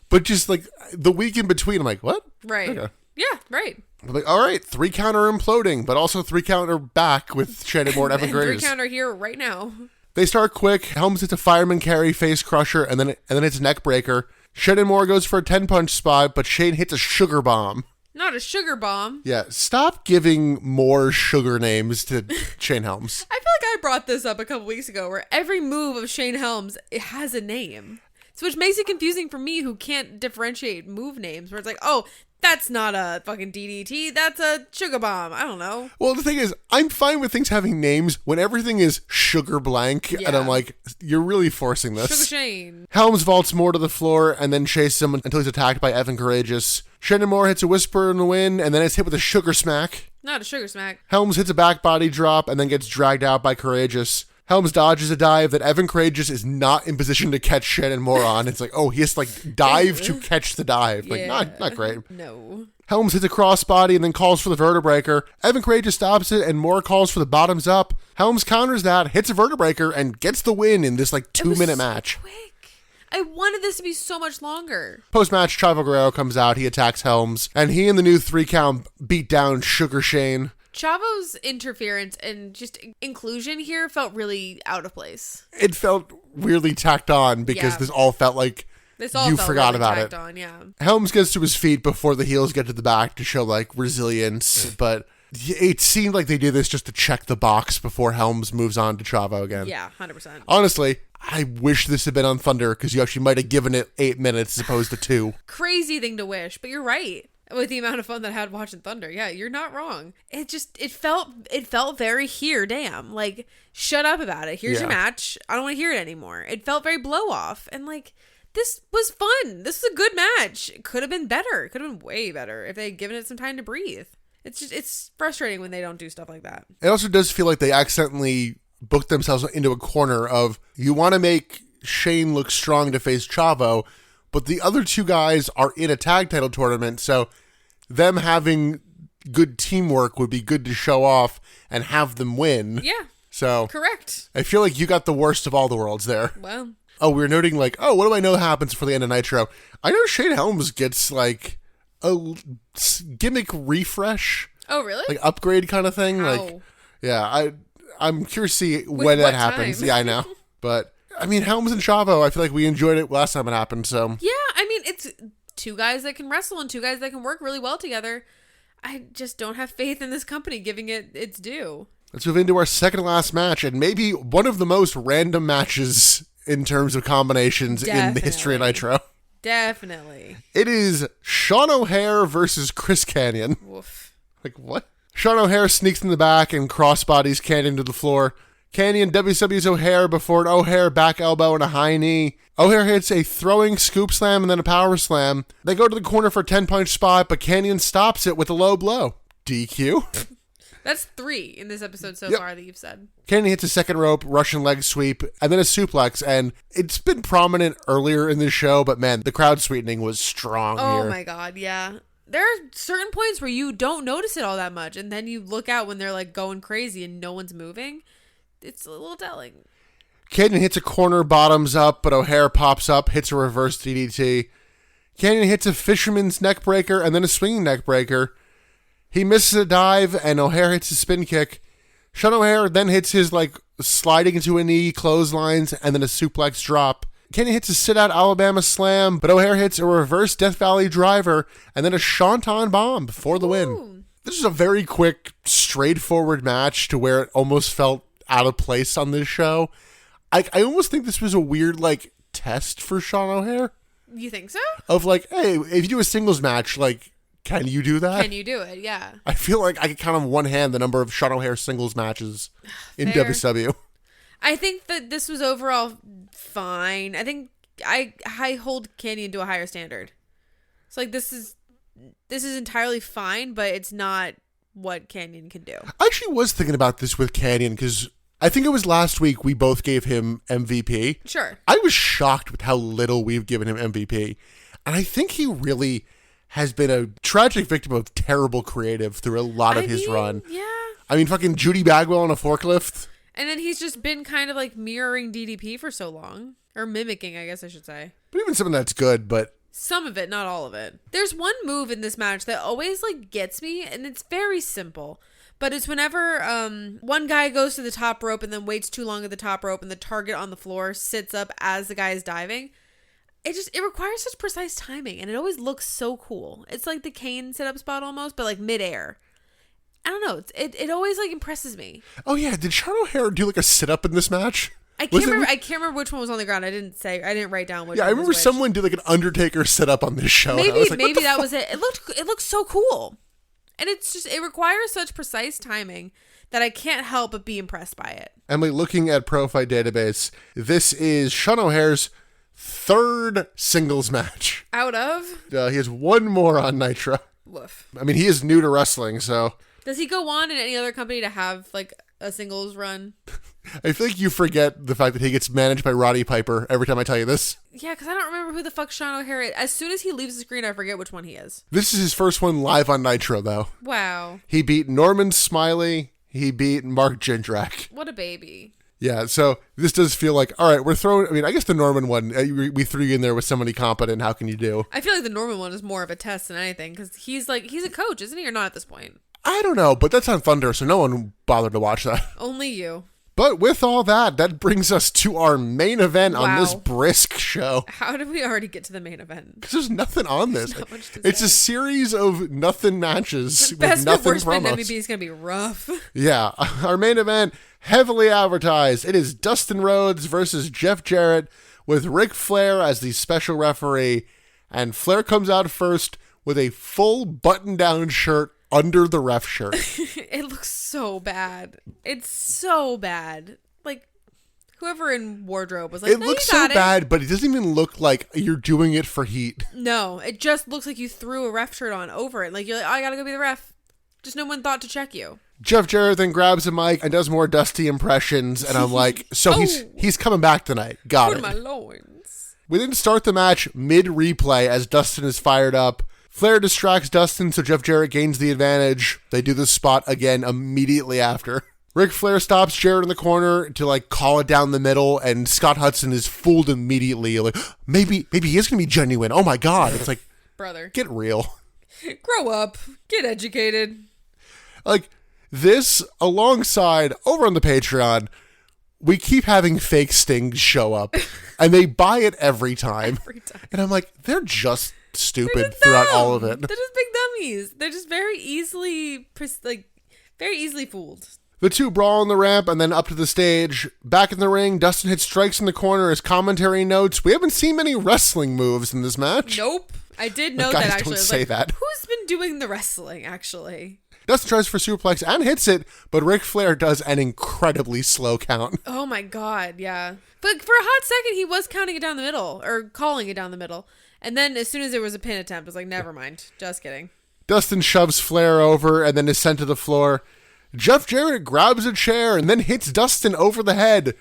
but just like the week in between, I'm like, what? Right. Okay. Yeah. Right. I'm like, all right, 3 counter imploding, but also 3 counter back with Shannon Moore and Evan Courageous. 3 counter here right now. They start quick. Helms hits a fireman carry, face crusher, and then hits a neck breaker. Shannon Moore goes for a 10-punch spot, but Shane hits a sugar bomb. Not a sugar bomb. Yeah, stop giving more sugar names to Shane Helms. I feel like I brought this up a couple weeks ago, where every move of Shane Helms, it has a name. So which makes it confusing for me who can't differentiate move names, where it's like, oh, that's not a fucking DDT, that's a sugar bomb. I don't know. Well, the thing is, I'm fine with things having names when everything is sugar blank, and I'm like, you're really forcing this. Sugar Shane. Helms vaults Moore to the floor and then chases him until he's attacked by Evan Courageous. Shannon Moore hits a whisper in the wind and then it's hit with a sugar smack. Not a sugar smack. Helms hits a back body drop and then gets dragged out by Courageous. Helms dodges a dive that Evan Courageous is not in position to catch Shannon Moore on. It's like, oh, he has to like dive to catch the dive. Like, not great. No. Helms hits a crossbody and then calls for the vertebreaker. Evan Courageous stops it and Moore calls for the bottoms up. Helms counters that, hits a vertebreaker, and gets the win in this like 2-minute match. Quick. I wanted this to be so much longer. Post-match, Chavo Guerrero comes out. He attacks Helms, and he and the new 3-count beat down Sugar Shane. Chavo's interference and just inclusion here felt really out of place. It felt weirdly tacked on because this all felt like you forgot about it. On, yeah. Helms gets to his feet before the heels get to the back to show like resilience, but it seemed like they did this just to check the box before Helms moves on to Chavo again. Yeah, 100%. Honestly, I wish this had been on Thunder because you actually might have given it 8 minutes as opposed to 2. Crazy thing to wish, but you're right. With the amount of fun that I had watching Thunder. Yeah, you're not wrong. It felt very here, damn. Like, shut up about it. Here's your match. I don't want to hear it anymore. It felt very blow off. And like, this was fun. This was a good match. It could have been better. It could have been way better if they had given it some time to breathe. It's frustrating when they don't do stuff like that. It also does feel like they accidentally booked themselves into a corner of, you want to make Shane look strong to face Chavo, but the other 2 guys are in a tag title tournament, so them having good teamwork would be good to show off and have them win. Yeah. So correct. I feel like you got the worst of all the worlds there. Well. Oh, we were noting like, oh, what do I know happens for the end of Nitro? I know Shane Helms gets like a gimmick refresh. Oh, really? Like upgrade kind of thing. How? Like, yeah, I'm curious to see when that happens. Time? Yeah, I know. But I mean, Helms and Chavo, I feel like we enjoyed it last time it happened. So yeah, I mean, it's 2 guys that can wrestle and 2 guys that can work really well together. I just don't have faith in this company giving it its due. Let's move into our second to last match, and maybe one of the most random matches in terms of combinations in the history of Nitro. Definitely. It is Sean O'Hare versus Chris Kanyon. Woof. Like, what? Sean O'Hare sneaks in the back and crossbodies Kanyon to the floor. Kanyon WCW's O'Hare before an O'Hare back elbow and a high knee. O'Hare hits a throwing scoop slam and then a power slam. They go to the corner for a 10-punch spot, but Kanyon stops it with a low blow. DQ. That's 3 in this episode so far that you've said. Kanyon hits a second rope, Russian leg sweep, and then a suplex, and it's been prominent earlier in this show, but man, the crowd sweetening was strong here. Oh my god, yeah. There are certain points where you don't notice it all that much, and then you look out when they're like going crazy and no one's moving. It's a little telling. Kanyon hits a corner bottoms up, but O'Hare pops up, hits a reverse DDT. Kanyon hits a fisherman's neck breaker and then a swinging neck breaker. He misses a dive, and O'Haire hits a spin kick. Sean O'Haire then hits his, sliding into a knee, clotheslines, and then a suplex drop. Kenny hits a sit-out Alabama slam, but O'Haire hits a reverse Death Valley driver, and then a Shanton bomb for the win. This is a very quick, straightforward match to where it almost felt out of place on this show. I almost think this was a weird, test for Sean O'Haire. You think so? Of, hey, if you do a singles match, can you do that? Can you do it? Yeah. I feel like I could count on one hand the number of Sean O'Haire singles matches in WCW. I think that this was overall fine. I think I hold Canyon to a higher standard. So this is entirely fine, but it's not what Canyon can do. I actually was thinking about this with Canyon because I think it was last week we both gave him MVP. Sure. I was shocked with how little we've given him MVP. And I think he really has been a tragic victim of terrible creative through a lot of his run. Yeah. I mean, fucking Judy Bagwell on a forklift. And then he's just been kind of mirroring DDP for so long. Or mimicking, I guess I should say. But even something that's good, but... Some of it, not all of it. There's one move in this match that always gets me, and it's very simple. But it's whenever one guy goes to the top rope and then waits too long at the top rope and the target on the floor sits up as the guy is diving. It requires such precise timing, and it always looks so cool. It's like the Kane sit-up spot almost, but midair. I don't know. It always impresses me. Oh yeah, did Sean O'Haire do a sit-up in this match? I can't remember which one was on the ground. I didn't write down which. Yeah, one I remember was someone did an Undertaker sit-up on this show. Maybe that was it. It looked so cool, and it requires such precise timing that I can't help but be impressed by it. Emily, looking at Pro Fight Database, this is Sean O'Haire's third singles match. Out of? He has one more on Nitro. Woof. I mean, he is new to wrestling, so... Does he go on in any other company to have, a singles run? I think you forget the fact that he gets managed by Roddy Piper every time I tell you this. Yeah, because I don't remember who the fuck Sean O'Haire is. As soon as he leaves the screen, I forget which one he is. This is his first one live on Nitro, though. Wow. He beat Norman Smiley. He beat Mark Jindrak. What a baby. Yeah, so this does feel all right, we're throwing... I mean, I guess the Norman one, we threw you in there with somebody competent. How can you do? I feel like the Norman one is more of a test than anything, because he's a coach, isn't he, or not at this point? I don't know, but that's on Thunder, so no one bothered to watch that. Only you. But with all that brings us to our main event on this brisk show. How did we already get to the main event? Because there's nothing on this. It's a series of nothing matches the with best nothing or worst promos. MVP is going to be rough. Yeah, our main event, heavily advertised. It is Dustin Rhodes versus Jeff Jarrett with Ric Flair as the special referee. And Flair comes out first with a full button-down shirt under the ref shirt. It looks so bad. It's so bad. Whoever in wardrobe was like, it looks so bad, but it doesn't even look like you're doing it for heat. No, it just looks like you threw a ref shirt on over it. You're like, oh, I gotta go be the ref. Just no one thought to check you. Jeff Jarrett then grabs a mic and does more Dusty impressions, and I'm like, so he's coming back tonight. Got it. My loins. We then start the match mid-replay as Dustin is fired up. Flair distracts Dustin, so Jeff Jarrett gains the advantage. They do the spot again immediately after. Ric Flair stops Jarrett in the corner to call it down the middle, and Scott Hudson is fooled immediately. Maybe he is going to be genuine. Oh my God. It's brother, get real. Grow up. Get educated. This, alongside, over on the Patreon, we keep having fake Stings show up, and they buy it every time. And I'm like, they're just stupid throughout all of it. They're just big dummies. They're just very easily fooled. The two brawl on the ramp and then up to the stage. Back in the ring, Dustin hits strikes in the corner as commentary notes. We haven't seen many wrestling moves in this match. Nope. I did note that actually. Don't say that. Who's been doing the wrestling, actually? Dustin tries for suplex and hits it, but Ric Flair does an incredibly slow count. Oh my God, yeah. But for a hot second, he was counting it down the middle, or calling it down the middle. And then as soon as there was a pin attempt, I was like, never mind. Just kidding. Dustin shoves Flair over and then is sent to the floor. Jeff Jarrett grabs a chair and then hits Dustin over the head.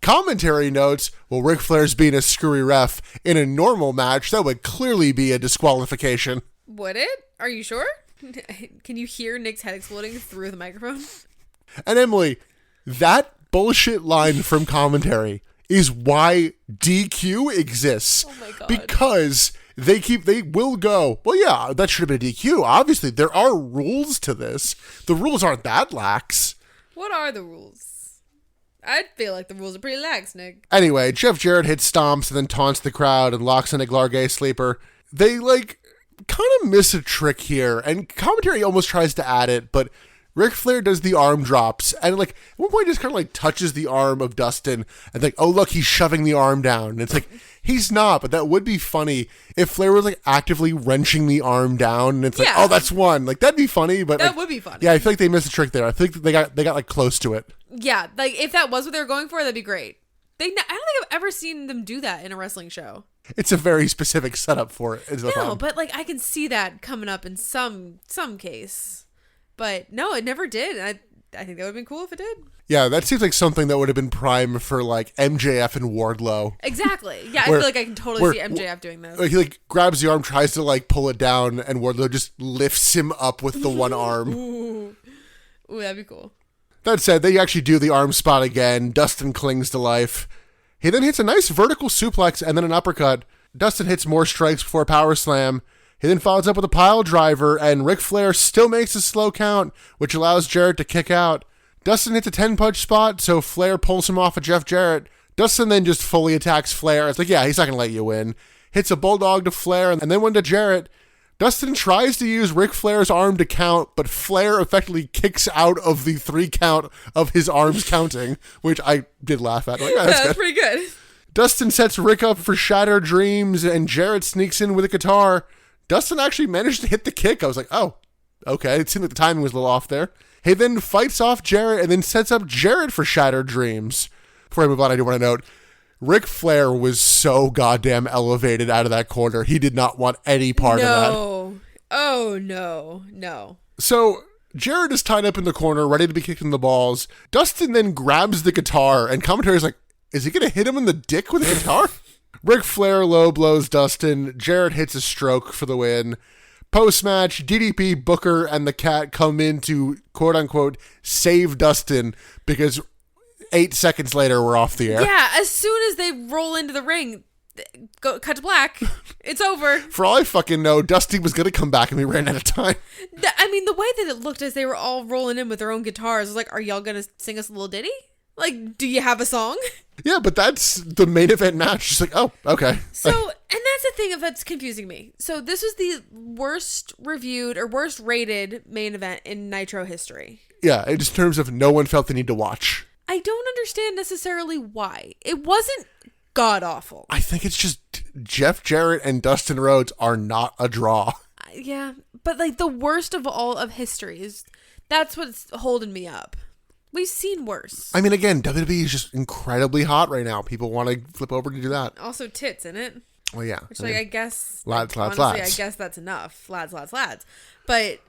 Commentary notes, Ric Flair's being a screwy ref. In a normal match, that would clearly be a disqualification. Would it? Are you sure? Can you hear Nick's head exploding through the microphone? And Emily, that bullshit line from commentary is why DQ exists. Oh my God. Because they will go, well, yeah, that should have been a DQ. Obviously, there are rules to this. The rules aren't that lax. What are the rules? I feel like the rules are pretty lax, Nick. Anyway, Jeff Jarrett hits stomps and then taunts the crowd and locks in a Glargay sleeper. They, kind of miss a trick here, and commentary almost tries to add it, but Ric Flair does the arm drops, and at one point just kind of touches the arm of Dustin, and oh look, he's shoving the arm down. And it's he's not, but that would be funny if Flair was actively wrenching the arm down, and it's oh, that's one. That'd be funny, but that would be funny. Yeah, I feel like they missed a trick there. I think they got close to it. Yeah, if that was what they were going for, that'd be great. I don't think I've ever seen them do that in a wrestling show. It's a very specific setup for it. No, but I can see that coming up in some case. But no, it never did. I think that would have been cool if it did. Yeah, that seems like something that would have been prime for MJF and Wardlow. Exactly. Yeah, I feel like I can totally see MJF doing this. He grabs the arm, tries to pull it down, and Wardlow just lifts him up with the one arm. Ooh, that'd be cool. That said, they actually do the arm spot again. Dustin clings to life. He then hits a nice vertical suplex and then an uppercut. Dustin hits more strikes before a power slam. He then follows up with a pile driver, and Ric Flair still makes a slow count, which allows Jarrett to kick out. Dustin hits a 10-punch spot, so Flair pulls him off of Jeff Jarrett. Dustin then just fully attacks Flair. It's yeah, he's not going to let you win. Hits a bulldog to Flair, and then one to Jarrett. Dustin tries to use Ric Flair's arm to count, but Flair effectively kicks out of the 3 count of his arms counting, which I did laugh at. That's pretty good. Dustin sets Rick up for Shattered Dreams, and Jarrett sneaks in with a guitar. Dustin actually managed to hit the kick. I was oh, okay. It seemed like the timing was a little off there. He then fights off Jarrett and then sets up Jarrett for Shattered Dreams. Before I move on, I do want to note, Ric Flair was so goddamn elevated out of that corner. He did not want any part of that. No. Oh, no. So, Jarrett is tied up in the corner, ready to be kicked in the balls. Dustin then grabs the guitar, and commentary's is he going to hit him in the dick with a guitar? Ric Flair low blows Dustin. Jarrett hits a stroke for the win. Post-match, DDP, Booker, and the Cat come in to, quote-unquote, save Dustin because 8 seconds later we're off the air. Yeah, as soon as they roll into the ring, cut to black. It's over. For all I fucking know, Dusty was going to come back and we ran out of time. The way that it looked as they were all rolling in with their own guitars was are y'all going to sing us a little ditty? Do you have a song? Yeah, but that's the main event match. Just oh, okay. So, and that's the thing that's confusing me. So this was the worst reviewed or worst rated main event in Nitro history. Yeah, in just terms of no one felt the need to watch. I don't understand necessarily why. It wasn't god-awful. I think it's just Jeff Jarrett and Dustin Rhodes are not a draw. Yeah, but the worst of all of history that's what's holding me up. We've seen worse. I mean, again, WWE is just incredibly hot right now. People want to flip over to do that. Also tits in it. Well, yeah. Which, I guess... Lads. I guess that's enough. Lads. But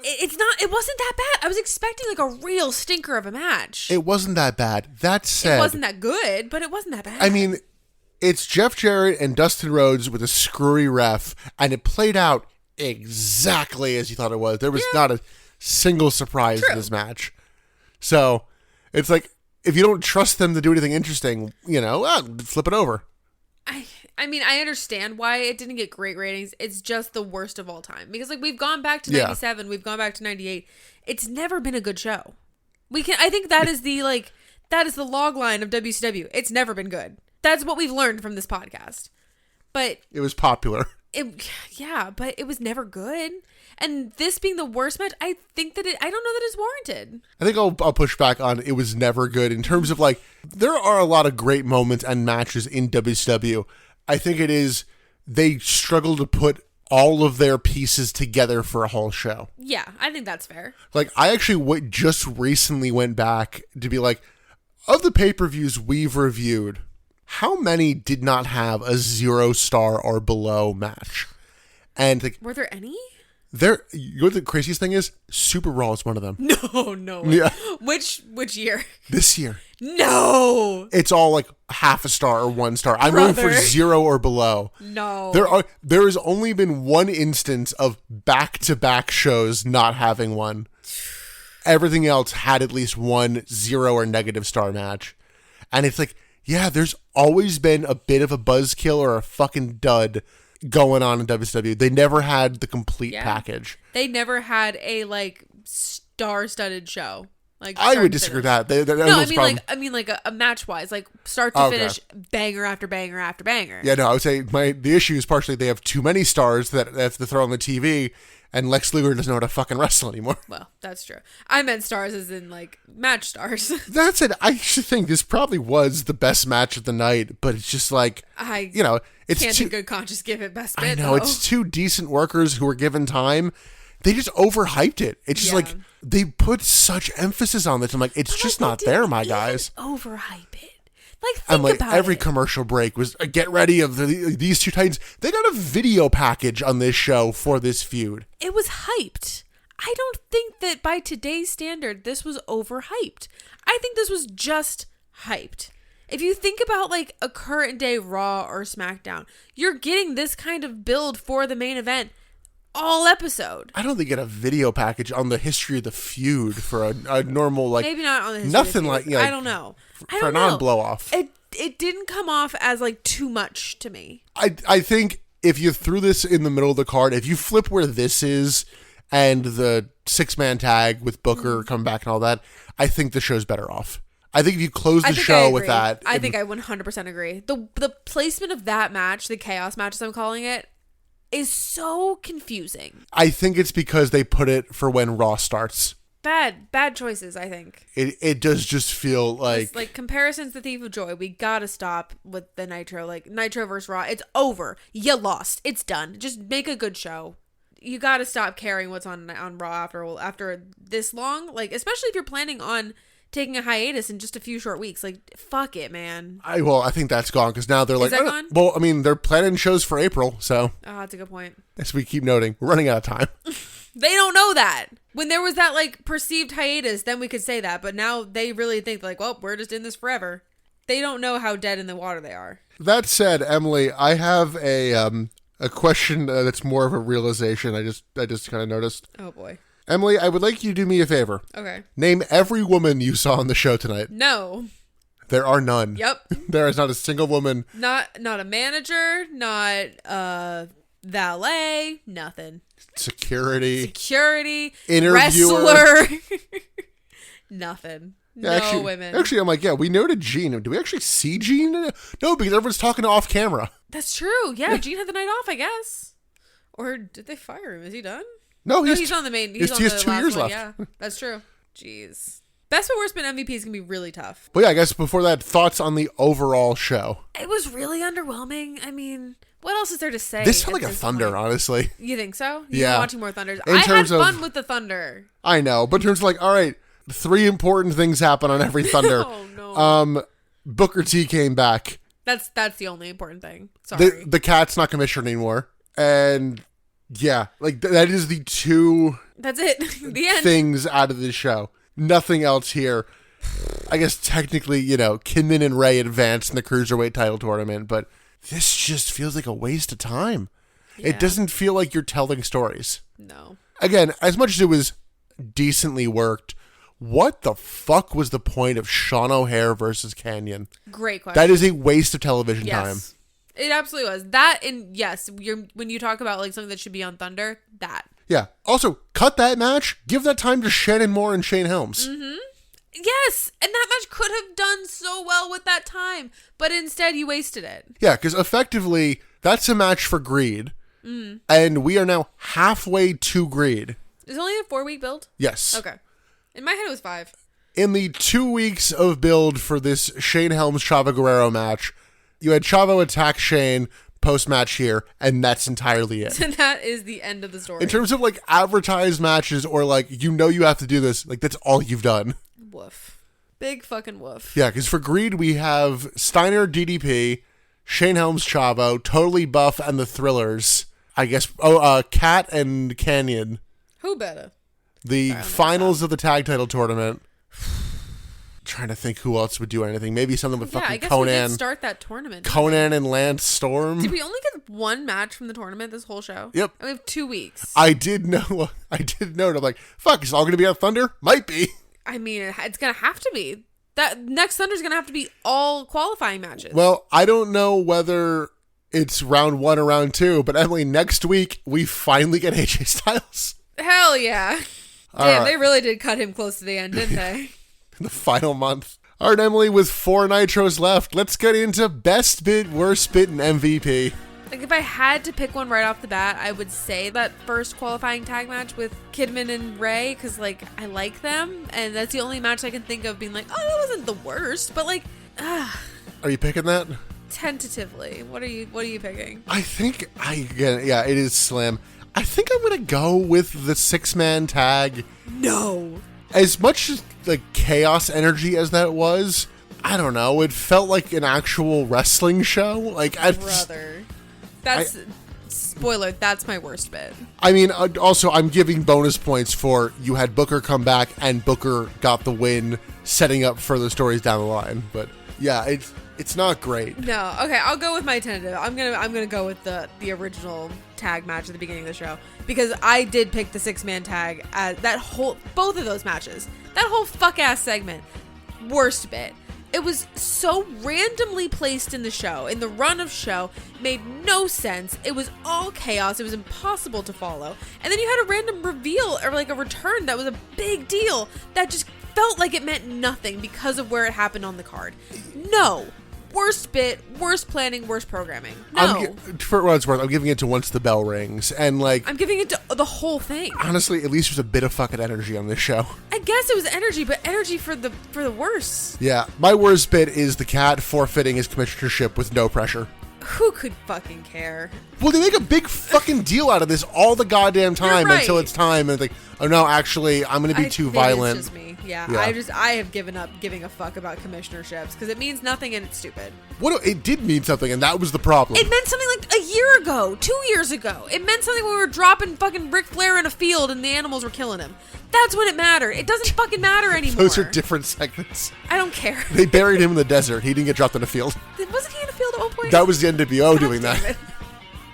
it wasn't that bad. I was expecting a real stinker of a match. It wasn't that bad. That said... It wasn't that good, but it wasn't that bad. I mean, it's Jeff Jarrett and Dustin Rhodes with a screwy ref, and it played out exactly as you thought it was. There was not a single surprise in this match. So, it's if you don't trust them to do anything interesting, flip it over. I mean, I understand why it didn't get great ratings. It's just the worst of all time. Because, we've gone back to 97, we've gone back to 98. It's never been a good show. I think that is that is the log line of WCW. It's never been good. That's what we've learned from this podcast. But... It was popular. But it was never good. And this being the worst match, I think that I don't know that it's warranted. I think I'll push back on it was never good in terms of there are a lot of great moments and matches in WCW. I think it is they struggle to put all of their pieces together for a whole show. Yeah, I think that's fair. I actually just recently went back to be of the pay-per-views we've reviewed, how many did not have a 0-star or below match? And were there any? The craziest thing is Super Raw is one of them. No. Yeah. Which year? This year. No. It's all half a star or 1 star. I'm going for 0 or below. No. There has only been one instance of back-to-back shows not having one. Everything else had at least one 0 or negative star match. And it's yeah, there's always been a bit of a buzzkill or a fucking dud going on in WCW. They never had the complete package. They never had a like star-studded show. Like I would disagree with that. I mean like a match-wise, like start to finish, banger after banger after banger. Yeah, no, I would say the issue is partially they have too many stars that they have to throw on the TV, and Lex Luger doesn't know how to fucking wrestle anymore. Well, that's true. I meant stars as in like match stars. That's it. I actually think this probably was the best match of the night, but it's just like, it's can't in good conscience give it best bit. I know, it's two decent workers who were given time. They just overhyped it. It's just like they put such emphasis on this. I'm like, it's just not there, my guys. Overhype it. Like, think about every it. commercial break was get ready of these two titans. They got a video package on this show for this feud. It was hyped. I don't think that by today's standard, this was overhyped. I think this was just hyped. If you think about like a current day Raw or SmackDown, you're getting this kind of build for the main event all episode. I don't think you get a video package on the history of the feud for a normal, like, maybe not on the history nothing of the feud. like, I don't know. For a non-blow off. It didn't come off as like too much to me. I think if you threw this in the middle of the card, if you flip where this is and the 6-man tag with Booker come back and all that, I think the show's better off. I think if you close the show with that, I think I 100% agree. The placement of that match, the chaos match as I'm calling it, is so confusing. I think it's because they put it for when Raw starts. Bad choices, I think. It does just feel like... It's like comparisons to Thief of Joy. We gotta stop with the Nitro. Like, Nitro versus Raw. It's over. You lost. It's done. Just make a good show. You gotta stop caring what's on Raw after this long. Like, especially if you're planning on taking a hiatus in just a few short weeks. Like, fuck it, man. I think that's gone because now they're like... Is that gone? Well, I mean, they're planning shows for April, so... Oh, that's a good point. As we keep noting, we're running out of time. They don't know that. When there was that, like, perceived hiatus, then we could say that. But now they really think, like, well, we're just in this forever. They don't know how dead in the water they are. That said, Emily, I have a question that's more of a realization I just kind of noticed. Oh, boy. Emily, I would like you to do me a favor. Okay. Name every woman you saw on the show tonight. No. There are none. Yep. There is not a single woman. Not a manager, not valet, nothing. Security, interviewer, wrestler, nothing. No women. Actually, I'm like, yeah, we noted Gene. Do we actually see Gene? No, because everyone's talking off camera. That's true. Yeah, Gene had the night off, I guess. Or did they fire him? Is he done? No, he's on the main. He has 2 years left. Yeah, that's true. Jeez. Best but worst but MVPs can be really tough. But yeah, I guess before that, thoughts on the overall show. It was really underwhelming. I mean, what else is there to say? This felt like a Thunder, honestly. You think so? Yeah. You're watching more Thunders. I had fun with the Thunder. I know, but in terms of like, all right, 3 important things happen on every Thunder. Oh, no. Booker T came back. That's the only important thing. Sorry. The cat's not commissioner anymore. And yeah, like that is the 2 That's it. The end. Things out of this show. Nothing else here. I guess technically, Kidman and Ray advanced in the Cruiserweight title tournament, but this just feels like a waste of time. Yeah. It doesn't feel like you're telling stories. No. Again, as much as it was decently worked, what the fuck was the point of Sean O'Hare versus Canyon? Great question. That is a waste of television time. It absolutely was. That, and yes, when you talk about like something that should be on Thunder, that. Yeah. Also, cut that match. Give that time to Shannon Moore and Shane Helms. Mm-hmm. Yes, and that match could have done so well with that time, but instead you wasted it. Yeah, because effectively, that's a match for Greed, and we are now halfway to Greed. Is it only a 4-week build? Yes. Okay. In my head, it was 5. In the 2 weeks of build for this Shane Helms Chavo Guerrero match, you had Chavo attack Shane post-match here, and that's entirely it. And that is the end of the story. In terms of like advertised matches or like you have to do this, like that's all you've done. Woof. Big fucking woof. Yeah, because for Greed we have Steiner DDP, Shane Helms Chavo, Totally Buff, and the Thrillers. I guess Cat and Canyon. Who better? The finals of the tag title tournament. Trying to think who else would do anything. Maybe something with fucking I guess Conan. We did start that tournament. Conan and Lance Storm. Did we only get 1 match from the tournament this whole show? Yep. And we have 2 weeks. I did know. I'm like, fuck, is it all going to be on Thunder? Might be. I mean, it's going to have to be. That next Thunder's going to have to be all qualifying matches. Well, I don't know whether it's round 1 or round 2. But Emily, next week, we finally get AJ Styles. Hell yeah. All Damn, right. they really did cut him close to the end, didn't they? In the final month. All right, Emily, with 4 Nitros left, let's get into best bit, worst bit, and MVP. Like, if I had to pick one right off the bat, I would say that first qualifying tag match with Kidman and Ray, because, like, I like them, and that's the only match I can think of being like, oh, that wasn't the worst, but, like, Are you picking that? tentatively. What are you picking? I think, yeah, it is slim. I think I'm going to go with the 6-man tag. No. As much, like, chaos energy as that was, I don't know, it felt like an actual wrestling show. Like, Brother. That's spoiler. That's my worst bit. I mean, also, I'm giving bonus points for you had Booker come back and Booker got the win, setting up further stories down the line. But yeah, it's not great. No, okay, I'll go with my tentative. I'm gonna go with the original tag match at the beginning of the show because I did pick the 6-man tag as both of those matches. That whole fuck ass segment, worst bit. It was so randomly placed in the show, in the run of show, made no sense. It was all chaos. It was impossible to follow. And then you had a random reveal or like a return that was a big deal that just felt like it meant nothing because of where it happened on the card. No. Worst bit, worst planning, worst programming. No. For what it's worth, I'm giving it to Once the Bell Rings. And, like, I'm giving it to the whole thing. Honestly, at least there's a bit of fucking energy on this show. I guess it was energy, but energy for the worse. Yeah. My worst bit is the cat forfeiting his commissionership with no pressure. Who could fucking care? Well, they make a big fucking deal out of this all the goddamn time right. until it's time. And it's like, oh no, actually, I'm going to be too violent. It's just me. Yeah. Yeah. I have given up giving a fuck about commissionerships because it means nothing and it's stupid. It did mean something, and that was the problem. It meant something like a year ago, 2 years ago. It meant something when we were dropping fucking Ric Flair in a field and the animals were killing him. That's when it mattered. It doesn't fucking matter anymore. Those are different segments. I don't care. They buried him in the desert. He didn't get dropped in a field. Wasn't he in a field at one point? That was the NWO doing that.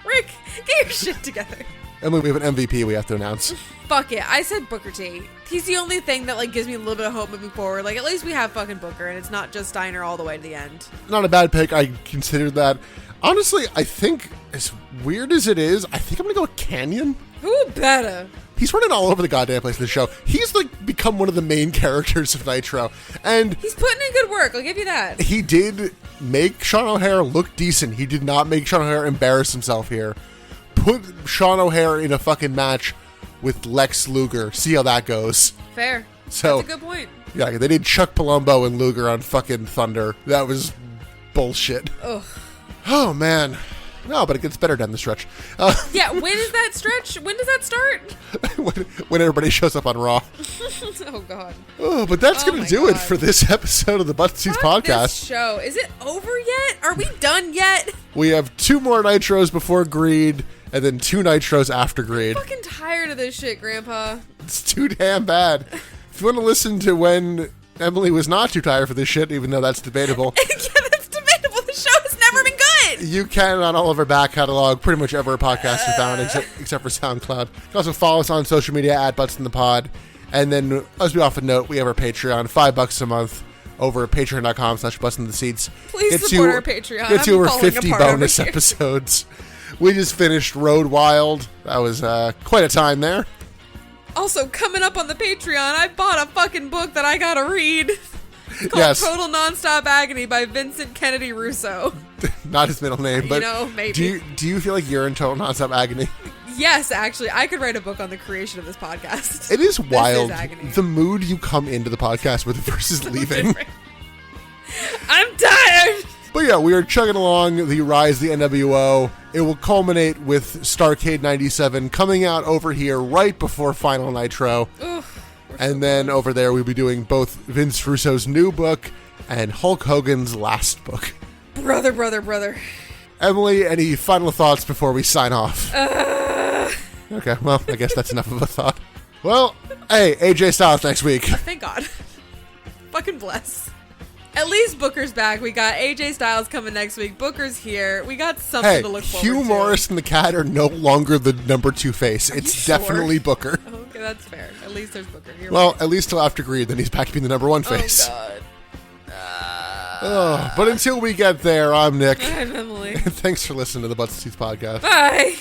Rick, get your shit together. Emily, we have an MVP we have to announce. Fuck it. I said Booker T. He's the only thing that like gives me a little bit of hope moving forward. Like at least we have fucking Booker and it's not just Steiner all the way to the end. Not a bad pick. I considered that. Honestly, I think as weird as it is, I think I'm going to go with Canyon. Who better? He's running all over the goddamn place in the show. He's like become one of the main characters of Nitro. And he's putting in good work. I'll give you that. He did make Sean O'Hare look decent. He did not make Sean O'Hare embarrass himself here. Put Sean O'Hare in a fucking match with Lex Luger. See how that goes. Fair. So, that's a good point. Yeah, they did Chuck Palumbo and Luger on fucking Thunder. That was bullshit. Ugh. Oh, man. No, but it gets better down the stretch. Yeah, when is that stretch? When does that start? when everybody shows up on Raw. Oh, God. Oh, but that's going to do it for this episode of the Butt Seats Podcast. This show. Is it over yet? Are we done yet? We have 2 more Nitros before Greed, and then 2 Nitros after Greed. I'm fucking tired of this shit, Grandpa. It's too damn bad. If you want to listen to when Emily was not too tired for this shit, even though that's debatable. Yeah, that's debatable. The show has never been good. You can on all of our back catalog, pretty much every podcast you found, except for SoundCloud. You can also follow us on social media at Butts in the Pod. And then, as we often note, we have our Patreon, $5 a month, over at patreon.com/buttsintheseats. Please support our Patreon. Gets you over 50 bonus episodes. We just finished Road Wild. That was quite a time there. Also, coming up on the Patreon, I bought a fucking book that I gotta read. It's called Total Nonstop Agony by Vincent Kennedy Russo. Not his middle name, but maybe. Do you feel like you're in total nonstop agony? Yes, actually. I could write a book on the creation of this podcast. It is wild. The mood you come into the podcast with versus leaving. I'm tired. But yeah, we are chugging along the Rise of the NWO. It will culminate with Starrcade 97 coming out over here right before Final Nitro. And then over there we'll be doing both Vince Russo's new book and Hulk Hogan's last book. Brother. Emily, any final thoughts before we sign off? Okay, well, I guess that's enough of a thought. Well, hey, AJ Styles next week. Thank God. Fucking bless. At least Booker's back. We got AJ Styles coming next week. Booker's here. We got something to look forward to. Hugh Morris and the Cat are no longer the number 2 face. It's definitely Booker. Okay, that's fair. At least there's Booker. At least till after Greed, then he's back to being the number 1 face. Oh, God. But until we get there, I'm Nick. I'm Emily. Bye. Thanks for listening to the Butts Teeth Podcast. Bye.